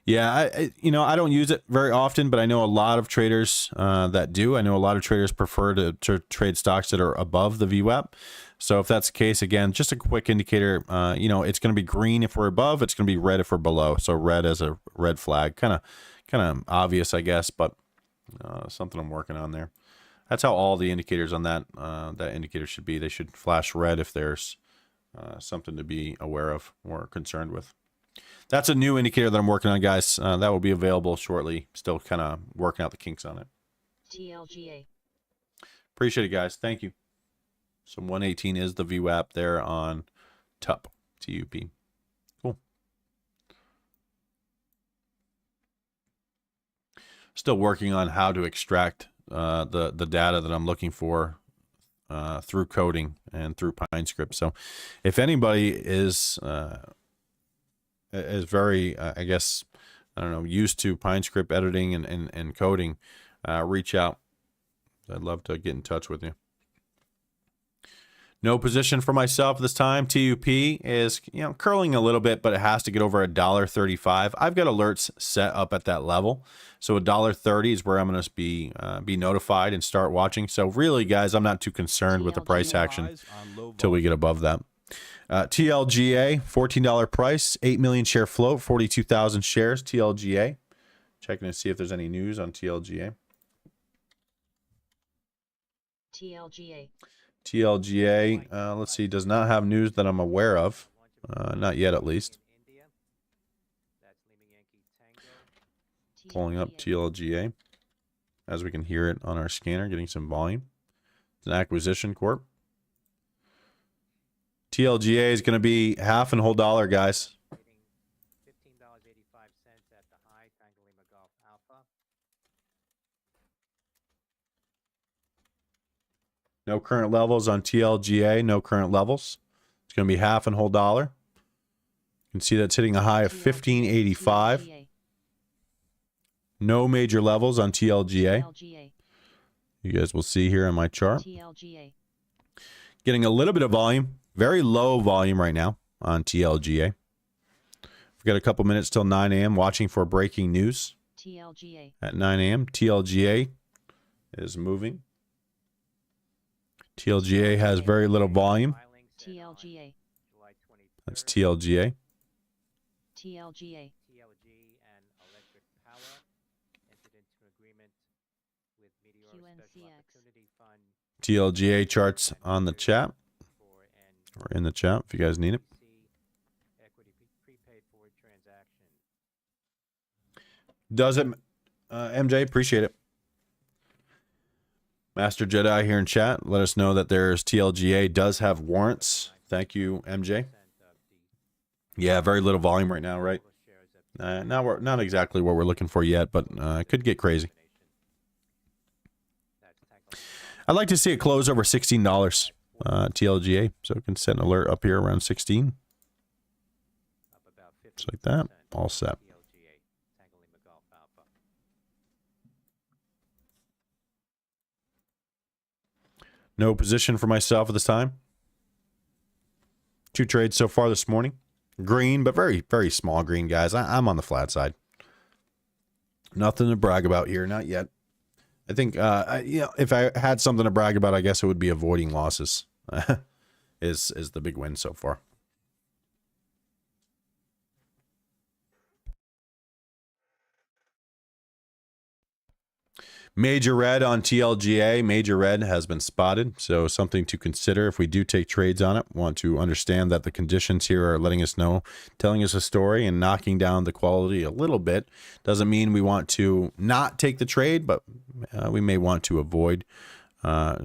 Yeah, I don't use it very often, but I know a lot of traders that do. I know a lot of traders prefer to trade stocks that are above the VWAP. So if that's the case, again, just a quick indicator, it's going to be green if we're above. It's going to be red if we're below. So red as a red flag, kind of obvious, I guess, but something I'm working on there. That's how all the indicators on that indicator should be. They should flash red if there's something to be aware of or concerned with. That's a new indicator that I'm working on, guys. That will be available shortly. Still kind of working out the kinks on it. TLGA. Appreciate it, guys. Thank you. So 118 is the VWAP there on TUP, TUP. Cool. Still working on how to extract the data that I'm looking for through coding and through PineScript. So if anybody is very, I guess, I don't know, used to PineScript editing and coding, reach out. I'd love to get in touch with you. No position for myself this time. TUP is, curling a little bit, but it has to get over $1.35. I've got alerts set up at that level. So $1.30 is where I'm going to be notified and start watching. So really, guys, I'm not too concerned with the price action till we get above that. TLGA, $14 price, 8 million share float, 42,000 shares. TLGA. Checking to see if there's any news on TLGA. TLGA, let's see, does not have news that I'm aware of. Not yet, at least. Pulling up TLGA as we can hear it on our scanner, getting some volume. It's an acquisition corp. TLGA is going to be half and whole dollar, guys. $15.85 at the high, Tango Lima Golf Alpha. No current levels on TLGA, no current levels. It's going to be half and whole dollar. You can see that's hitting a high of 15.85. No major levels on TLGA. You guys will see here on my chart. Getting a little bit of volume. Very low volume right now on TLGA. We've got a couple minutes till 9 a.m. watching for breaking news. TLGA. At 9 a.m. TLGA is moving. TLGA has very little volume. TLGA. That's TLGA. TLGA. TLG and Electric Power entered into an agreement with Meteor Special Opportunity Fund TLGA charts on the chat. for an Or in the chat if you guys need it. equity prepaid forward transaction. Does it, MJ? Appreciate it. Master Jedi here in chat. Let us know that there's TLGA does have warrants. Thank you, MJ. Yeah, very little volume right now, right? Not exactly what we're looking for yet, but it could get crazy. I'd like to see it close over $16. TLGA, so we can set an alert up here around 16. Just like that, all set. No position for myself at this time. 2 trades so far this morning. Green, but very, very small green, guys. I'm on the flat side. Nothing to brag about here, not yet. I think, if I had something to brag about, I guess it would be avoiding losses. is the big win so far. Major red on TLGA. Major red has been spotted, so something to consider if we do take trades on it. Want to understand that the conditions here are letting us know, telling us a story and knocking down the quality a little bit. Doesn't mean we want to not take the trade, but we may want to avoid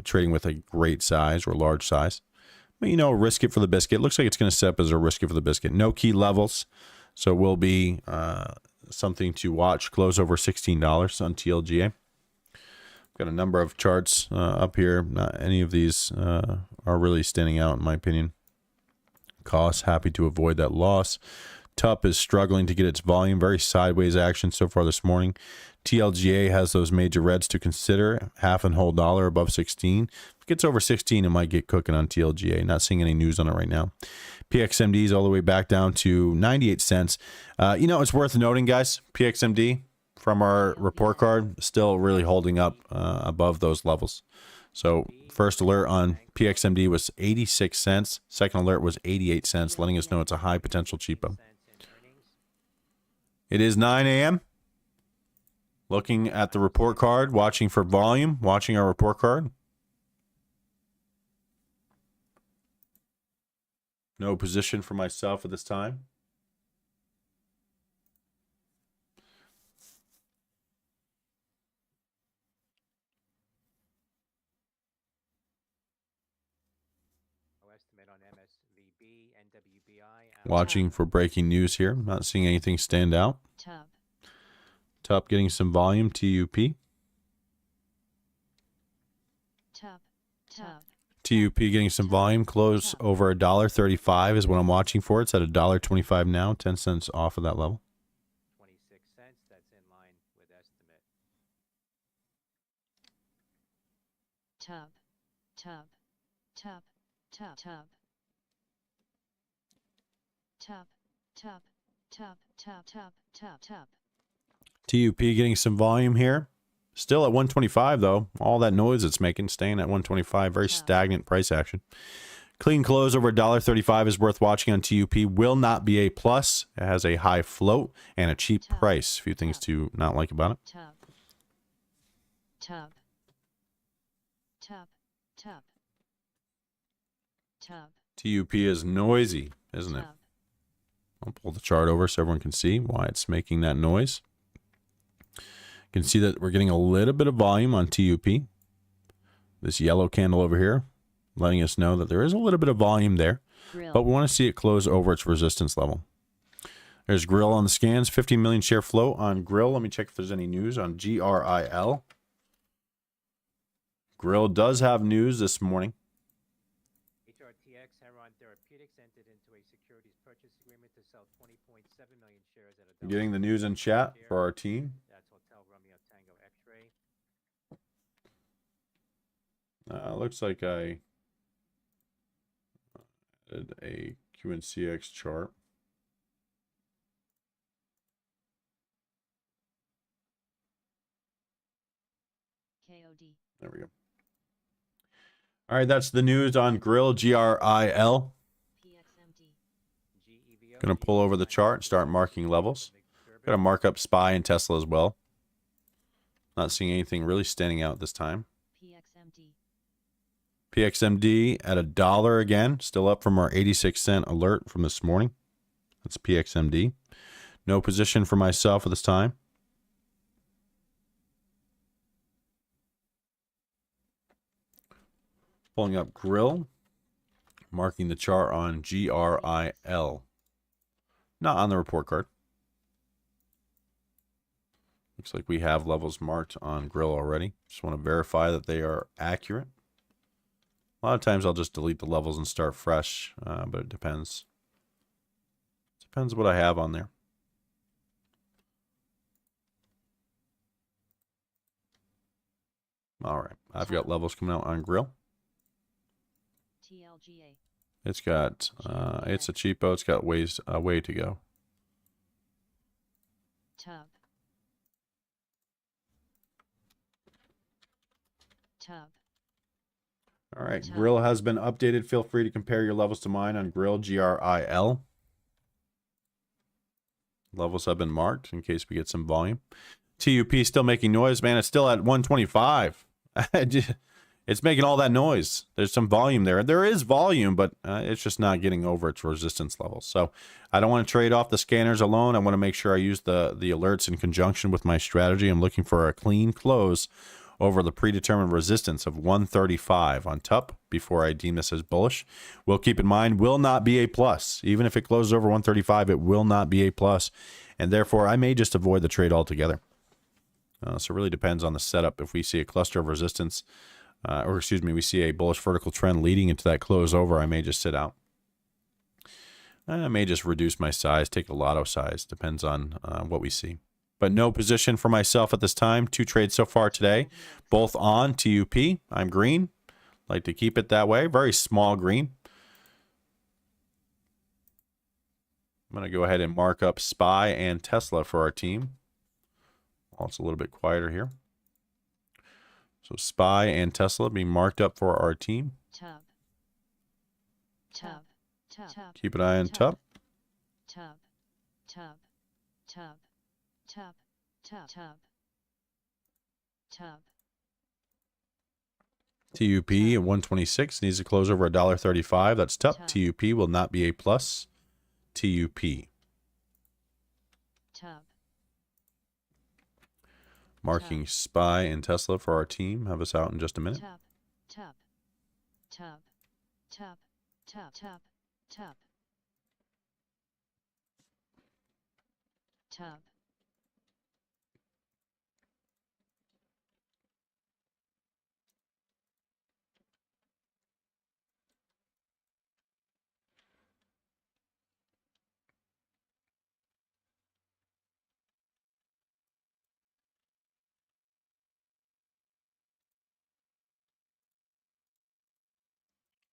trading with a great size or large size. But, risk it for the biscuit. Looks like it's going to set up as a risk it for the biscuit. No key levels, so will be something to watch. Close over $16 on TLGA. Got a number of charts up here. Not any of these are really standing out, in my opinion. Cost, happy to avoid that loss. TUP is struggling to get its volume. Very sideways action so far this morning. TLGA has those major reds to consider. Half and whole dollar above 16. If it gets over 16, it might get cooking on TLGA. Not seeing any news on it right now. PXMD is all the way back down to 98 cents. It's worth noting, guys, PXMD from our report card, still really holding up above those levels. So first alert on PXMD was 86 cents. Second alert was 88 cents, letting us know it's a high potential cheapo. It is 9 a.m. Looking at the report card, watching for volume, watching our report card. No position for myself at this time. Estimate on MSVB, NWBI. Watching for breaking news here. Not seeing anything stand out. Tub. TUP getting some volume. TUP. Tub. Tub. TUP getting some volume. Close over $1.35 is what I'm watching for. It's at $1.25 now. 10 cents off of that level. 26 cents. That's in line with estimate. Tub. Tub. Tub. Tub. Tub. Tub. Tub. Tub. Tub. Tub. Tub. Tub. TUP getting some volume here. Still at 125 though. All that noise it's making, staying at 125. Very stagnant price action. Clean close over $1.35 is worth watching on TUP. Will not be a plus. It has a high float and a cheap price. A few things to not like about it. Tub. Tub. Tub. Tub. Tub. TUP is noisy, isn't it? I'll pull the chart over so everyone can see why it's making that noise. You can see that we're getting a little bit of volume on TUP. This yellow candle over here, letting us know that there is a little bit of volume there. Grill. But we want to see it close over its resistance level. There's Grill on the scans. 50 million share float on Grill. Let me check if there's any news on GRIL. Grill does have news this morning. HRTX Heron Therapeutics entered into a securities purchase agreement to sell 20.7 million shares at a Getting the news in chat for our team. That's Hotel Romeo Tango X-ray. Looks like I did a QNCX chart. KOD. There we go. All right, that's the news on Grill, GRIL. PXMD. Going to pull over the chart and start marking levels. Got to mark up SPY and Tesla as well. Not seeing anything really standing out this time. PXMD. PXMD at $1 again. Still up from our 86-cent alert from this morning. That's PXMD. No position for myself at this time. Pulling up Grill. Marking the chart on GRIL. Not on the report card. Looks like we have levels marked on Grill already. Just want to verify that they are accurate. A lot of times I'll just delete the levels and start fresh, but it depends. Depends what I have on there. All right, I've got levels coming out on Grill. It's got, it's a cheapo. It's got a way to go. Tub. Tub. All right, Grill has been updated. Feel free to compare your levels to mine on Grill, GRIL. Levels have been marked in case we get some volume. TUP still making noise, man. It's still at 125. It's making all that noise. There's some volume there. There is volume, but it's just not getting over its resistance levels. So I don't want to trade off the scanners alone. I want to make sure I use the alerts in conjunction with my strategy. I'm looking for a clean close over the predetermined resistance of 135 on TUP before I deem this as bullish. We'll keep in mind, will not be a plus. Even if it closes over 135, it will not be a plus. And therefore, I may just avoid the trade altogether. So it really depends on the setup. If we see a cluster of resistance, or excuse me, we see a bullish vertical trend leading into that close over, I may just sit out. I may just reduce my size, take a lotto size. Depends on what we see. But no position for myself at this time. 2 trades so far today, both on TUP. I'm green. Like to keep it that way. Very small green. I'm going to go ahead and mark up SPY and Tesla for our team. Well, it's a little bit quieter here. So SPY and Tesla being marked up for our team. Tub. Tub. Tub. Keep an eye on TUP. Tub. Tub. Tub. Tub. Tub. Tub. Tub. TUP at 126 needs to close over $1.35. That's TUP. TUP will not be a plus. TUP. Tub. Marking SPY and Tesla for our team. Have us out in just a minute. Tub. Tub. Tub. Tub. Tub. Tub. Tub. Tub.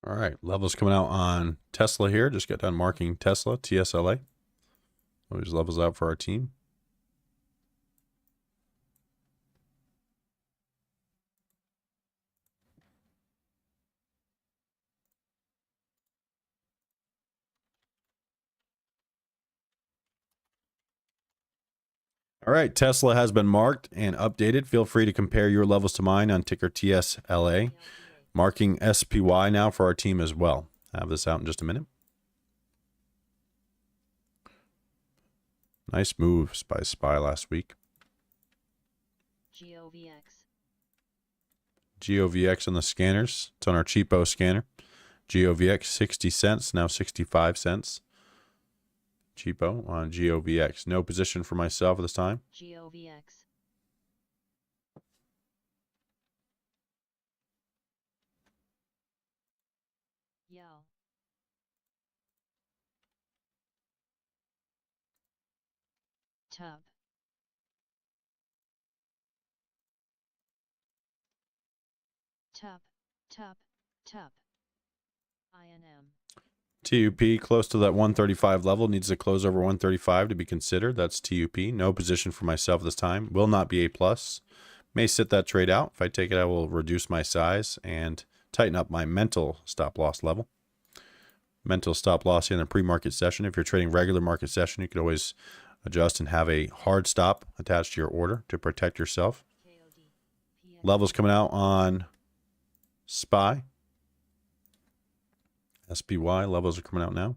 All right, levels coming out on Tesla here. Just got done marking Tesla, TSLA. Those levels out for our team. All right, Tesla has been marked and updated. Feel free to compare your levels to mine on ticker TSLA. Marking SPY now for our team as well. Have this out in just a minute. Nice moves by SPY last week. GOVX. GOVX on the scanners. It's on our cheapo scanner. GOVX 60 cents, now 65 cents. Cheapo on GOVX. No position for myself at this time. GOVX. Yell. Tub. Tub. Tub. Tub. INM. TUP close to that 135 level. Needs to close over 135 to be considered. That's TUP. No position for myself this time. Will not be a plus. May sit that trade out. If I take it, I will reduce my size and tighten up my mental stop loss level. Mental stop loss in the pre-market session. If you're trading regular market session, you could always adjust and have a hard stop attached to your order to protect yourself. Levels coming out on SPY. SPY levels are coming out now.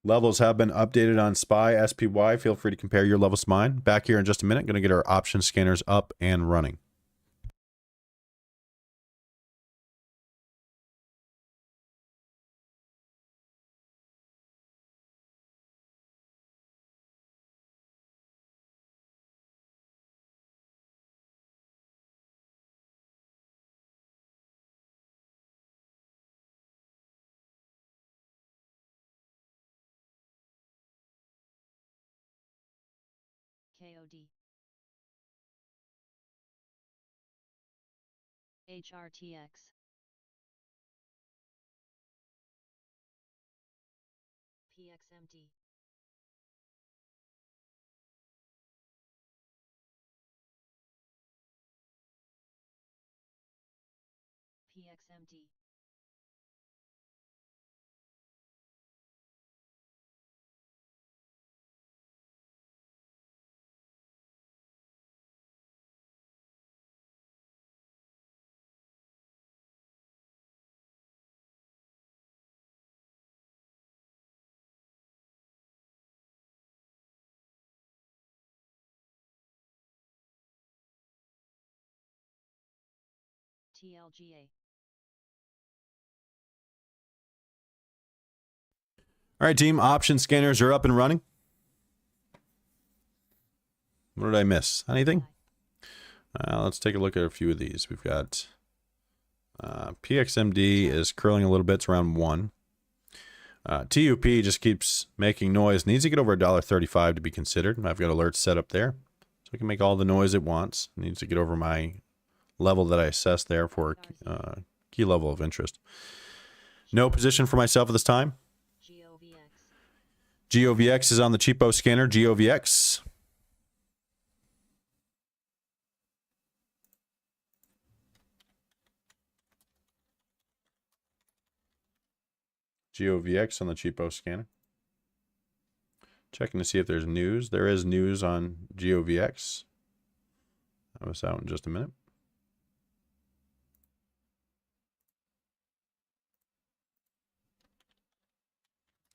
Levels have been updated on SPY, SPY. Feel free to compare your levels to mine. Back here in just a minute. Going to get our option scanners up and running. KOD. HRTX. PXMT. PXMT. TLGA. All right, team. Option scanners are up and running. What did I miss? Anything? Let's take a look at a few of these. We've got PXMD is curling a little bit. It's around 1. TUP just keeps making noise. Needs to get over $1.35 to be considered. I've got alerts set up there, so it can make all the noise it wants. It needs to get over my level that I assessed there for key level of interest. No position for myself at this time. GOVX is on the cheapo scanner. GOVX. GOVX on the cheapo scanner. Checking to see if there's news. There is news on GOVX. I'll have us out in just a minute.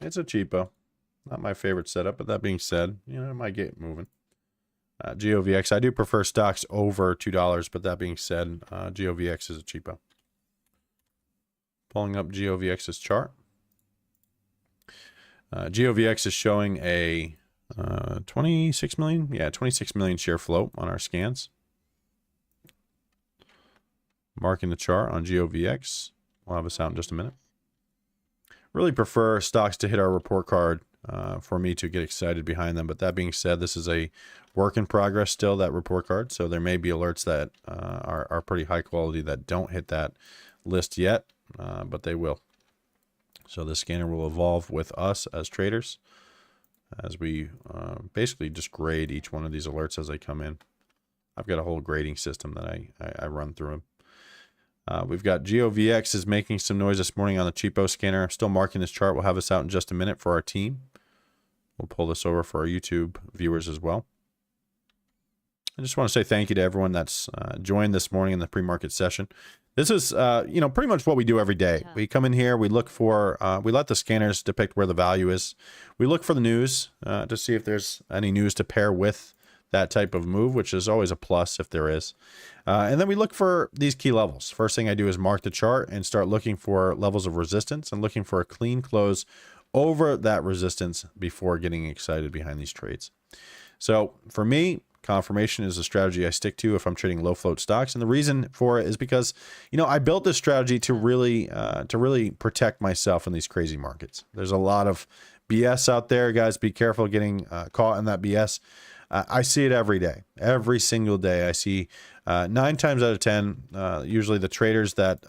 It's a cheapo. Not my favorite setup, but that being said, you know, it might get moving. GOVX, I do prefer stocks over $2, but that being said, GOVX is a cheapo. Pulling up GOVX's chart. GOVX is showing a 26 million. Yeah, 26 million share float on our scans. Marking the chart on GOVX. We'll have us out in just a minute. Really prefer stocks to hit our report card for me to get excited behind them. But that being said, this is a work in progress still, that report card. So there may be alerts that are pretty high quality that don't hit that list yet, but they will. So the scanner will evolve with us as traders as we basically just grade each one of these alerts as they come in. I've got a whole grading system that I run through them. We've got GOVX is making some noise this morning on the cheapo scanner. I'm still marking this chart. We'll have us out in just a minute for our team. We'll pull this over for our YouTube viewers as well. I just want to say thank you to everyone that's joined this morning in the pre-market session. This is, you know, pretty much what we do every day. We come in here, we look for, we let the scanners depict where the value is. We look for the news to see if there's any news to pair with that type of move, which is always a plus if there is. And then we look for these key levels. First thing I do is mark the chart and start looking for levels of resistance and looking for a clean close over that resistance before getting excited behind these trades. So for me, confirmation is a strategy I stick to if I'm trading low float stocks. And the reason for it is because, you know, I built this strategy to really protect myself in these crazy markets. There's a lot of BS out there, guys. Be careful getting caught in that BS. I see it every day, every single day. I see 9 times out of 10, usually the traders that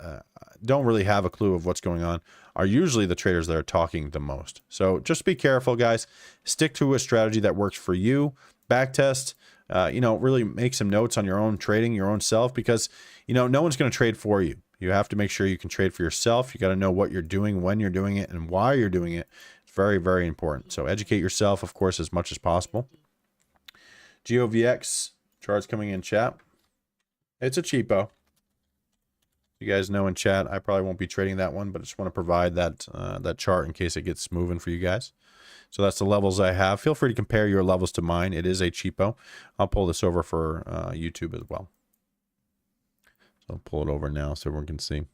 don't really have a clue of what's going on are usually the traders that are talking the most. So just be careful, guys. Stick to a strategy that works for you. Backtest, you know, really make some notes on your own trading, your own self, because, you know, no one's going to trade for you. You have to make sure you can trade for yourself. You got to know what you're doing, when you're doing it, and why you're doing it. It's very, very important. So educate yourself, of course, as much as possible. GOVX charts coming in chat. It's a cheapo. You guys know in chat, I probably won't be trading that one, but I just want to provide that that chart in case it gets moving for you guys. So that's the levels I have. Feel free to compare your levels to mine. It is a cheapo. I'll pull this over for YouTube as well. So I'll pull it over now so everyone can see.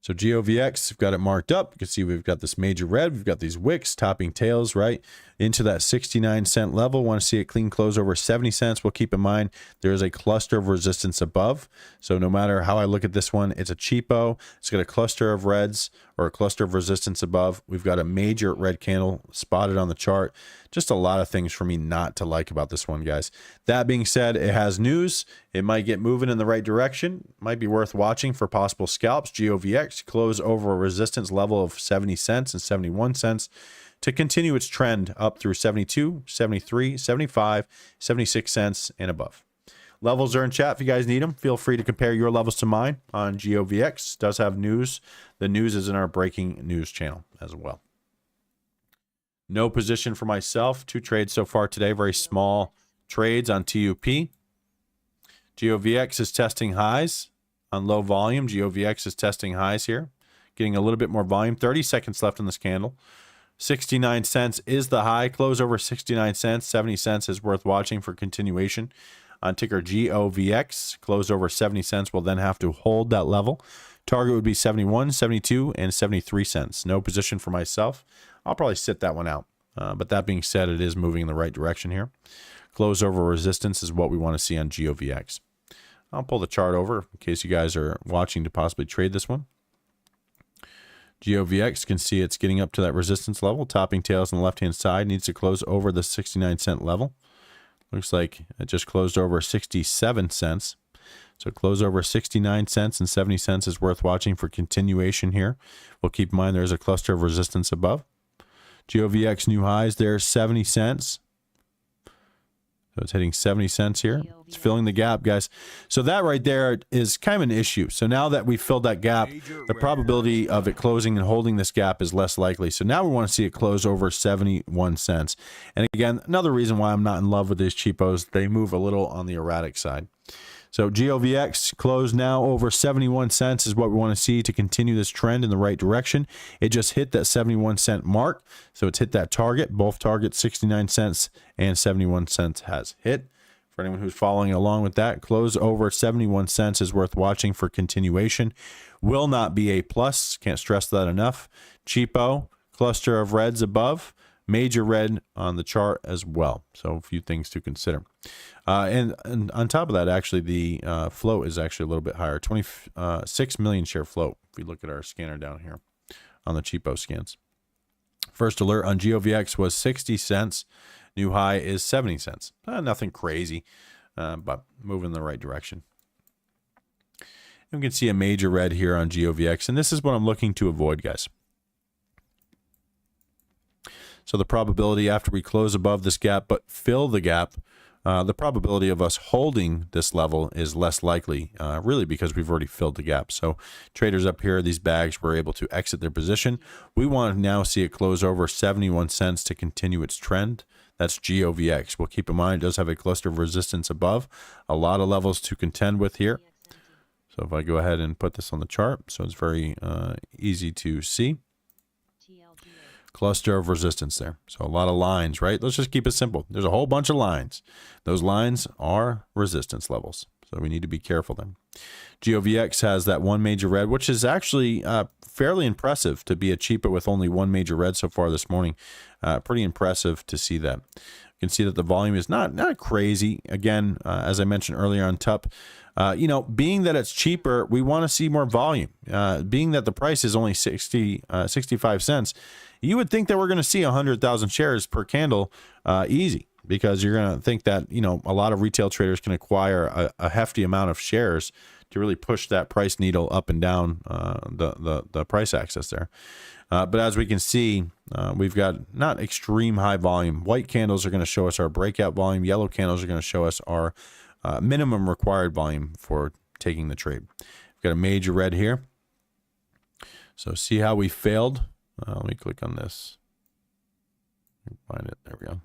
So GOVX, we've got it marked up. You can see we've got this major red. We've got these wicks topping tails right into that 69-cent level. Want to see it clean close over 70 cents. We'll keep in mind there is a cluster of resistance above. So no matter how I look at this one, it's a cheapo. It's got a cluster of reds or a cluster of resistance above. We've got a major red candle spotted on the chart. Just a lot of things for me not to like about this one, guys. That being said, it has news. It might get moving in the right direction. Might be worth watching for possible scalps. GOVX close over a resistance level of 70 cents and 71 cents to continue its trend up through 72, 73, 75, 76 cents and above. Levels are in chat if you guys need them. Feel free to compare your levels to mine on GOVX. It does have news. The news is in our breaking news channel as well. No position for myself. 2 trades so far today. Very small trades on TUP. GOVX is testing highs on low volume. GOVX is testing highs here. Getting a little bit more volume. 30 seconds left in this candle. 69 cents is the high. Close over 69 cents. 70 cents is worth watching for continuation. On ticker GOVX, close over 70 cents. We'll then have to hold that level. Target would be 71, 72, and 73 cents. No position for myself. I'll probably sit that one out. But that being said, it is moving in the right direction here. Close over resistance is what we want to see on GOVX. I'll pull the chart over in case you guys are watching to possibly trade this one. GOVX can see it's getting up to that resistance level. Topping tails on the left-hand side needs to close over the 69-cent level. Looks like it just closed over 67 cents. So close over 69 cents and 70 cents is worth watching for continuation here. We'll keep in mind there's a cluster of resistance above. GOVX new highs there, 70 cents. So it's hitting 70 cents here. It's filling the gap, guys. So that right there is kind of an issue. So now that we've filled that gap, the probability of it closing and holding this gap is less likely. So now we want to see it close over 71 cents. And again, another reason why I'm not in love with these cheapos, they move a little on the erratic side. So GOVX closed now over 71 cents is what we want to see to continue this trend in the right direction. It just hit that 71 cent mark. So it's hit that target. Both targets, 69 cents and 71 cents has hit. For anyone who's following along with that, close over 71 cents is worth watching for continuation. Will not be a plus. Can't stress that enough. Cheapo, cluster of reds above. Major red on the chart as well. So a few things to consider. And on top of that, actually, the float is actually a little bit higher. 26 million share float. If we look at our scanner down here on the cheapo scans. First alert on GOVX was 60 cents. New high is 70 cents. Nothing crazy, but moving in the right direction. And we can see a major red here on GOVX. And this is what I'm looking to avoid, guys. So the probability after we close above this gap but fill the gap, the probability of us holding this level is less likely, really because we've already filled the gap. So traders up here, these bags were able to exit their position. We want to now see it close over 71 cents to continue its trend. That's GOVX. We'll keep in mind it does have a cluster of resistance above. A lot of levels to contend with here. So if I go ahead and put this on the chart, so it's very easy to see. Cluster of resistance there. So a lot of lines, right? Let's just keep it simple. There's a whole bunch of lines. Those lines are resistance levels. So we need to be careful then. GOVX has that one major red, which is actually fairly impressive to be a cheaper with only one major red so far this morning. Pretty impressive to see that. You can see that the volume is not crazy. Again, as I mentioned earlier on TUP, being that it's cheaper, we want to see more volume. Being that the price is only 65 cents, you would think that we're going to see 100,000 shares per candle easy, because you're going to think that, a lot of retail traders can acquire a hefty amount of shares to really push that price needle up and down the price axis there. But as we can see, we've got not extreme high volume. White candles are going to show us our breakout volume. Yellow candles are going to show us our minimum required volume for taking the trade. We've got a major red here. So see how we failed. Let me click on this. Find it. There we go.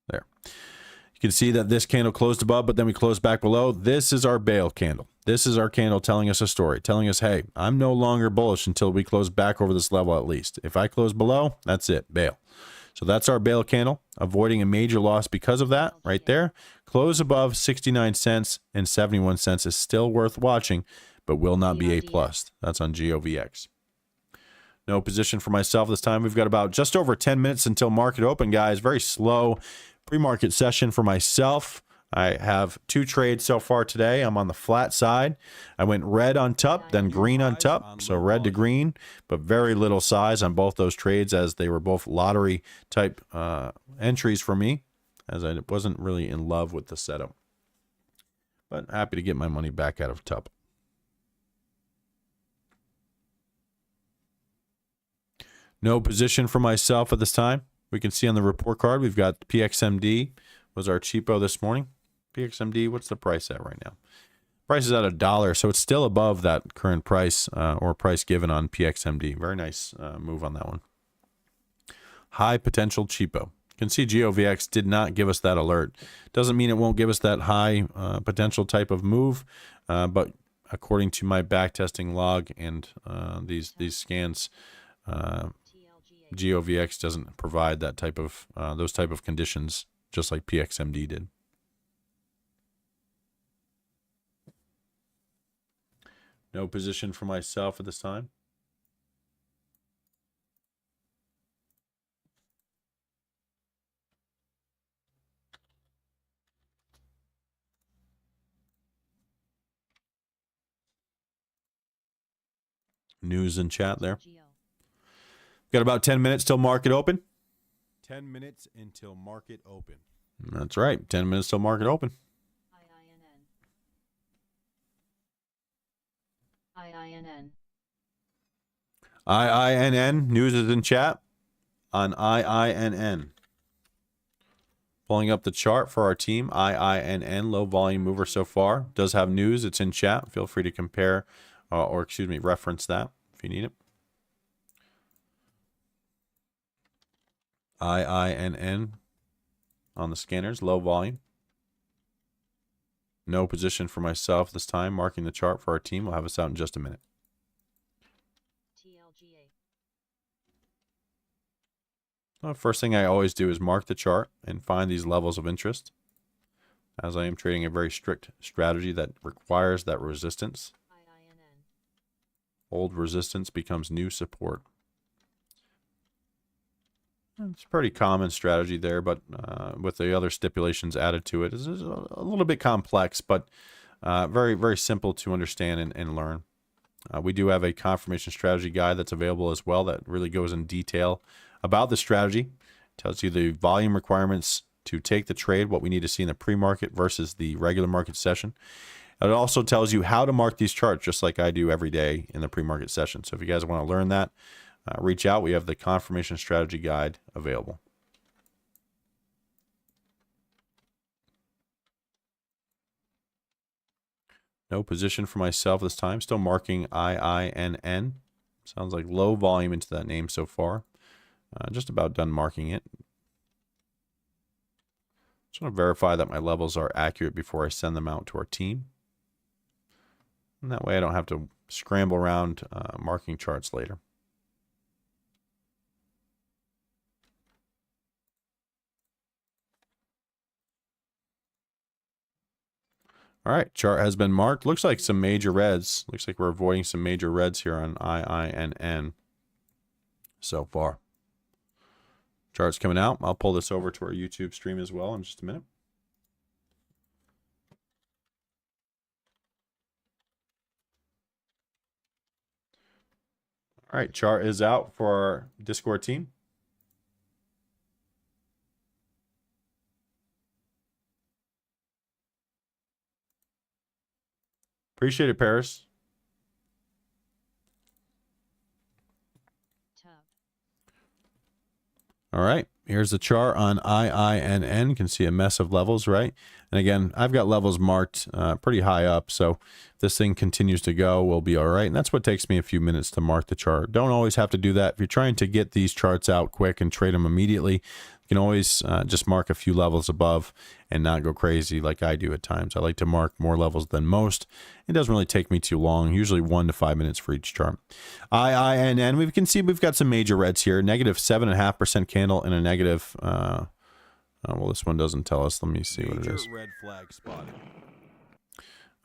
There. You can see that this candle closed above, but then we closed back below. This is our bail candle. This is our candle telling us a story, telling us, hey, I'm no longer bullish until we close back over this level at least. If I close below, that's it, bail. So that's our bail candle, avoiding a major loss because of that right there. Close above 69 cents and 71 cents is still worth watching, but will not be A+. GOVX. That's on GOVX. No position for myself this time. We've got about just over 10 minutes until market open, guys. Very slow pre-market session for myself. I have 2 trades so far today. I'm on the flat side. I went red on top, then green on top. So red to green, but very little size on both those trades as they were both lottery type entries for me, as I wasn't really in love with the setup. But happy to get my money back out of top. No position for myself at this time. We can see on the report card, we've got PXMD was our cheapo this morning. PXMD, what's the price at right now? Price is at $1, so it's still above that current price or price given on PXMD. Very nice move on that one. High potential cheapo. You can see GOVX did not give us that alert. Doesn't mean it won't give us that high potential type of move, but according to my backtesting log and these scans, GOVX doesn't provide that type of those type of conditions, just like PXMD did. No position for myself at this time. News and chat there. Got about 10 minutes till market open. 10 minutes until market open. That's right. 10 minutes till market open. IINN. IINN. News is in chat on IINN. Pulling up the chart for our team. IINN. Low volume mover so far. Does have news. It's in chat. Feel free to compare or excuse me, reference that if you need it. IINN on the scanners, low volume. No position for myself this time, marking the chart for our team. We'll have us out in just a minute. Well, first thing I always do is mark the chart and find these levels of interest, as I am trading a very strict strategy that requires that resistance. Old resistance becomes new support. It's a pretty common strategy there, but with the other stipulations added to it, it's a little bit complex, but very, very simple to understand and learn. We do have a confirmation strategy guide that's available as well that really goes in detail about the strategy. Tells you the volume requirements to take the trade, what we need to see in the pre-market versus the regular market session. It also tells you how to mark these charts, just like I do every day in the pre-market session. So if you guys want to learn that, reach out. We have the confirmation strategy guide available. No position for myself this time. Still marking IINN. Sounds like low volume into that name so far. Just about done marking it. Just want to verify that my levels are accurate before I send them out to our team. And that way I don't have to scramble around marking charts later. All right, chart has been marked. Looks like some major reds. Looks like we're avoiding some major reds here on IINN so far. Chart's coming out. I'll pull this over to our YouTube stream as well in just a minute. All right, chart is out for our Discord team. Appreciate it, Paris. All right, here's the chart on IINN. You can see a mess of levels, right? And again, I've got levels marked pretty high up, so if this thing continues to go, we'll be all right. And that's what takes me a few minutes to mark the chart. Don't always have to do that. If you're trying to get these charts out quick and trade them immediately, you can always just mark a few levels above and not go crazy like I do at times. I like to mark more levels than most. It doesn't really take me too long, usually 1 to 5 minutes for each chart. IINN, we can see we've got some major reds here. Negative 7.5% candle and a negative, well, this one doesn't tell us. Let me see what it is. Red flag spotted.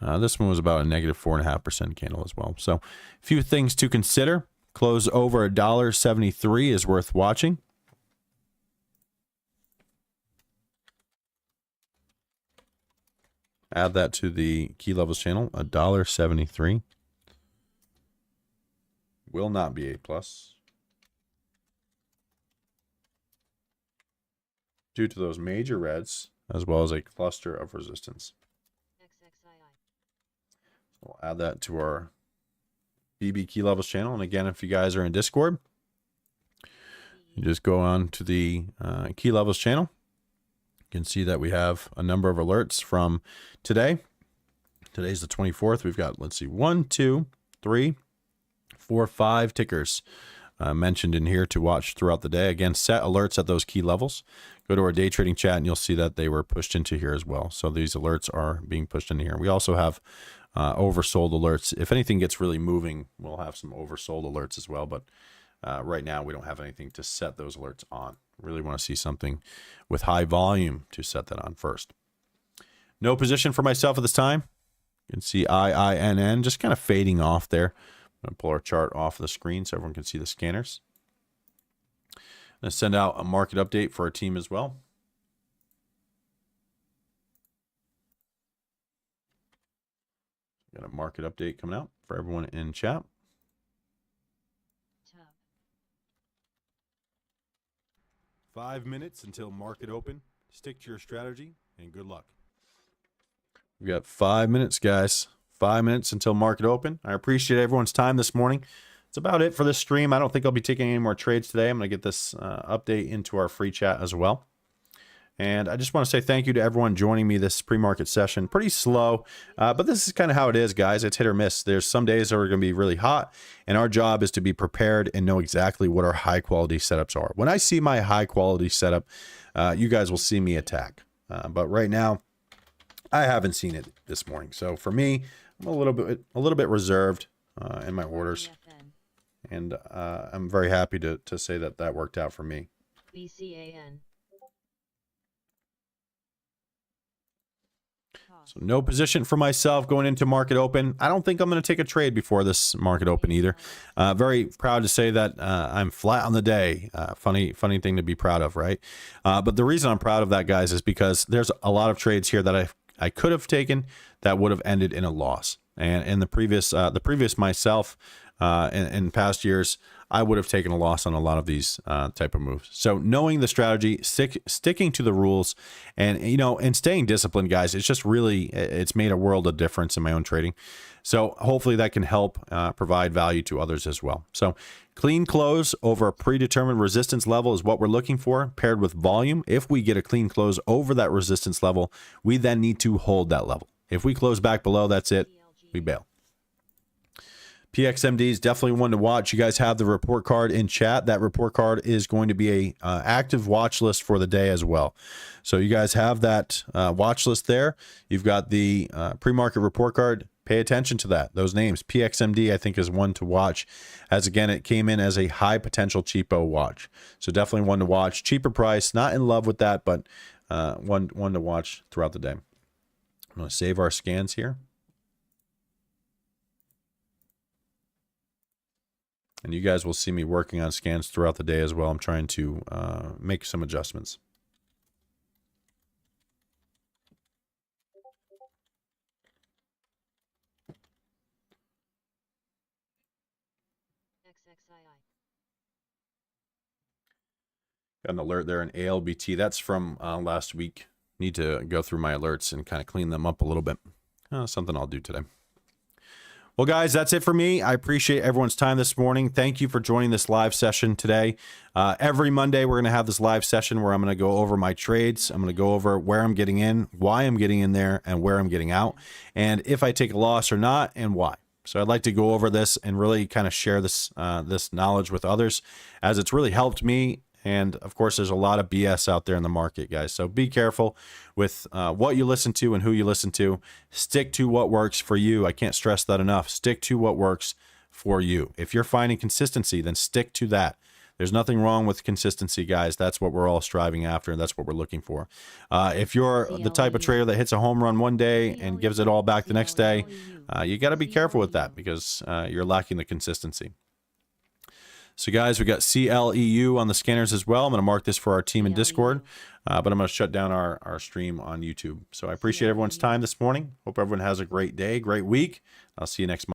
This one was about a negative 4.5% candle as well. So a few things to consider. Close over $1.73 is worth watching. Add that to the key levels channel, $1.73. Will not be A+. Due to those major reds, as well as a cluster of resistance. We'll add that to our BB key levels channel. And again, if you guys are in Discord, you just go on to the key levels channel. You can see that we have a number of alerts from today. Today's the 24th. We've got, let's see, 1, 2, 3, 4, 5 tickers mentioned in here to watch throughout the day. Again, set alerts at those key levels. Go to our day trading chat and you'll see that they were pushed into here as well. So these alerts are being pushed into here. We also have oversold alerts. If anything gets really moving, we'll have some oversold alerts as well. But right now, we don't have anything to set those alerts on. Really want to see something with high volume to set that on first. No position for myself at this time. You can see IINN just kind of fading off there. I'm going to pull our chart off the screen so everyone can see the scanners. I'm going to send out a market update for our team as well. Got a market update coming out for everyone in chat. Top. 5 minutes until market open. Stick to your strategy and good luck. We've got 5 minutes, guys. 5 minutes until market open. I appreciate everyone's time this morning. That's about it for this stream. I don't think I'll be taking any more trades today. I'm going to get this update into our free chat as well. And I just want to say thank you to everyone joining me this pre-market session. Pretty slow, but this is kind of how it is, guys. It's hit or miss. There's some days that are going to be really hot, and our job is to be prepared and know exactly what our high-quality setups are. When I see my high-quality setup, you guys will see me attack. But right now, I haven't seen it this morning. So for me, I'm a little bit reserved in my orders, and I'm very happy to say that that worked out for me. BCAN. So no position for myself going into market open. I don't think I'm going to take a trade before this market open either. Very proud to say that I'm flat on the day. Funny thing to be proud of, right? But the reason I'm proud of that, guys, is because there's a lot of trades here that I could have taken that would have ended in a loss. And in the previous myself, in past years, I would have taken a loss on a lot of these type of moves. So knowing the strategy, sticking to the rules, and staying disciplined, guys, it's just really, it's made a world of difference in my own trading. So hopefully that can help provide value to others as well. So clean close over a predetermined resistance level is what we're looking for, paired with volume. If we get a clean close over that resistance level, we then need to hold that level. If we close back below, that's it. We bail. PXMD is definitely one to watch. You guys have the report card in chat. That report card is going to be a active watch list for the day as well. So you guys have that watch list there. You've got the pre-market report card. Pay attention to that. Those names. PXMD, I think, is one to watch, as again, it came in as a high potential cheapo watch. So definitely one to watch. Cheaper price. Not in love with that, but one to watch throughout the day. I'm going to save our scans here. And you guys will see me working on scans throughout the day as well. I'm trying to make some adjustments. Got an alert there in ALBT. That's from last week. Need to go through my alerts and kind of clean them up a little bit. Something I'll do today. Well, guys, that's it for me. I appreciate everyone's time this morning. Thank you for joining this live session today. Every Monday, we're going to have this live session where I'm going to go over my trades. I'm going to go over where I'm getting in, why I'm getting in there, and where I'm getting out, and if I take a loss or not, and why. So I'd like to go over this and really kind of share this this knowledge with others, as it's really helped me. And of course, there's a lot of BS out there in the market, guys. So be careful with what you listen to and who you listen to. Stick to what works for you. I can't stress that enough. Stick to what works for you. If you're finding consistency, then stick to that. There's nothing wrong with consistency, guys. That's what we're all striving after, and that's what we're looking for. If you're the type of trader that hits a home run one day and gives it all back the next day, you got to be careful with that because you're lacking the consistency. So, guys, we got CLEU on the scanners as well. I'm going to mark this for our team in Discord, but I'm going to shut down our stream on YouTube. So I appreciate everyone's time this morning. Hope everyone has a great day, great week. I'll see you next month.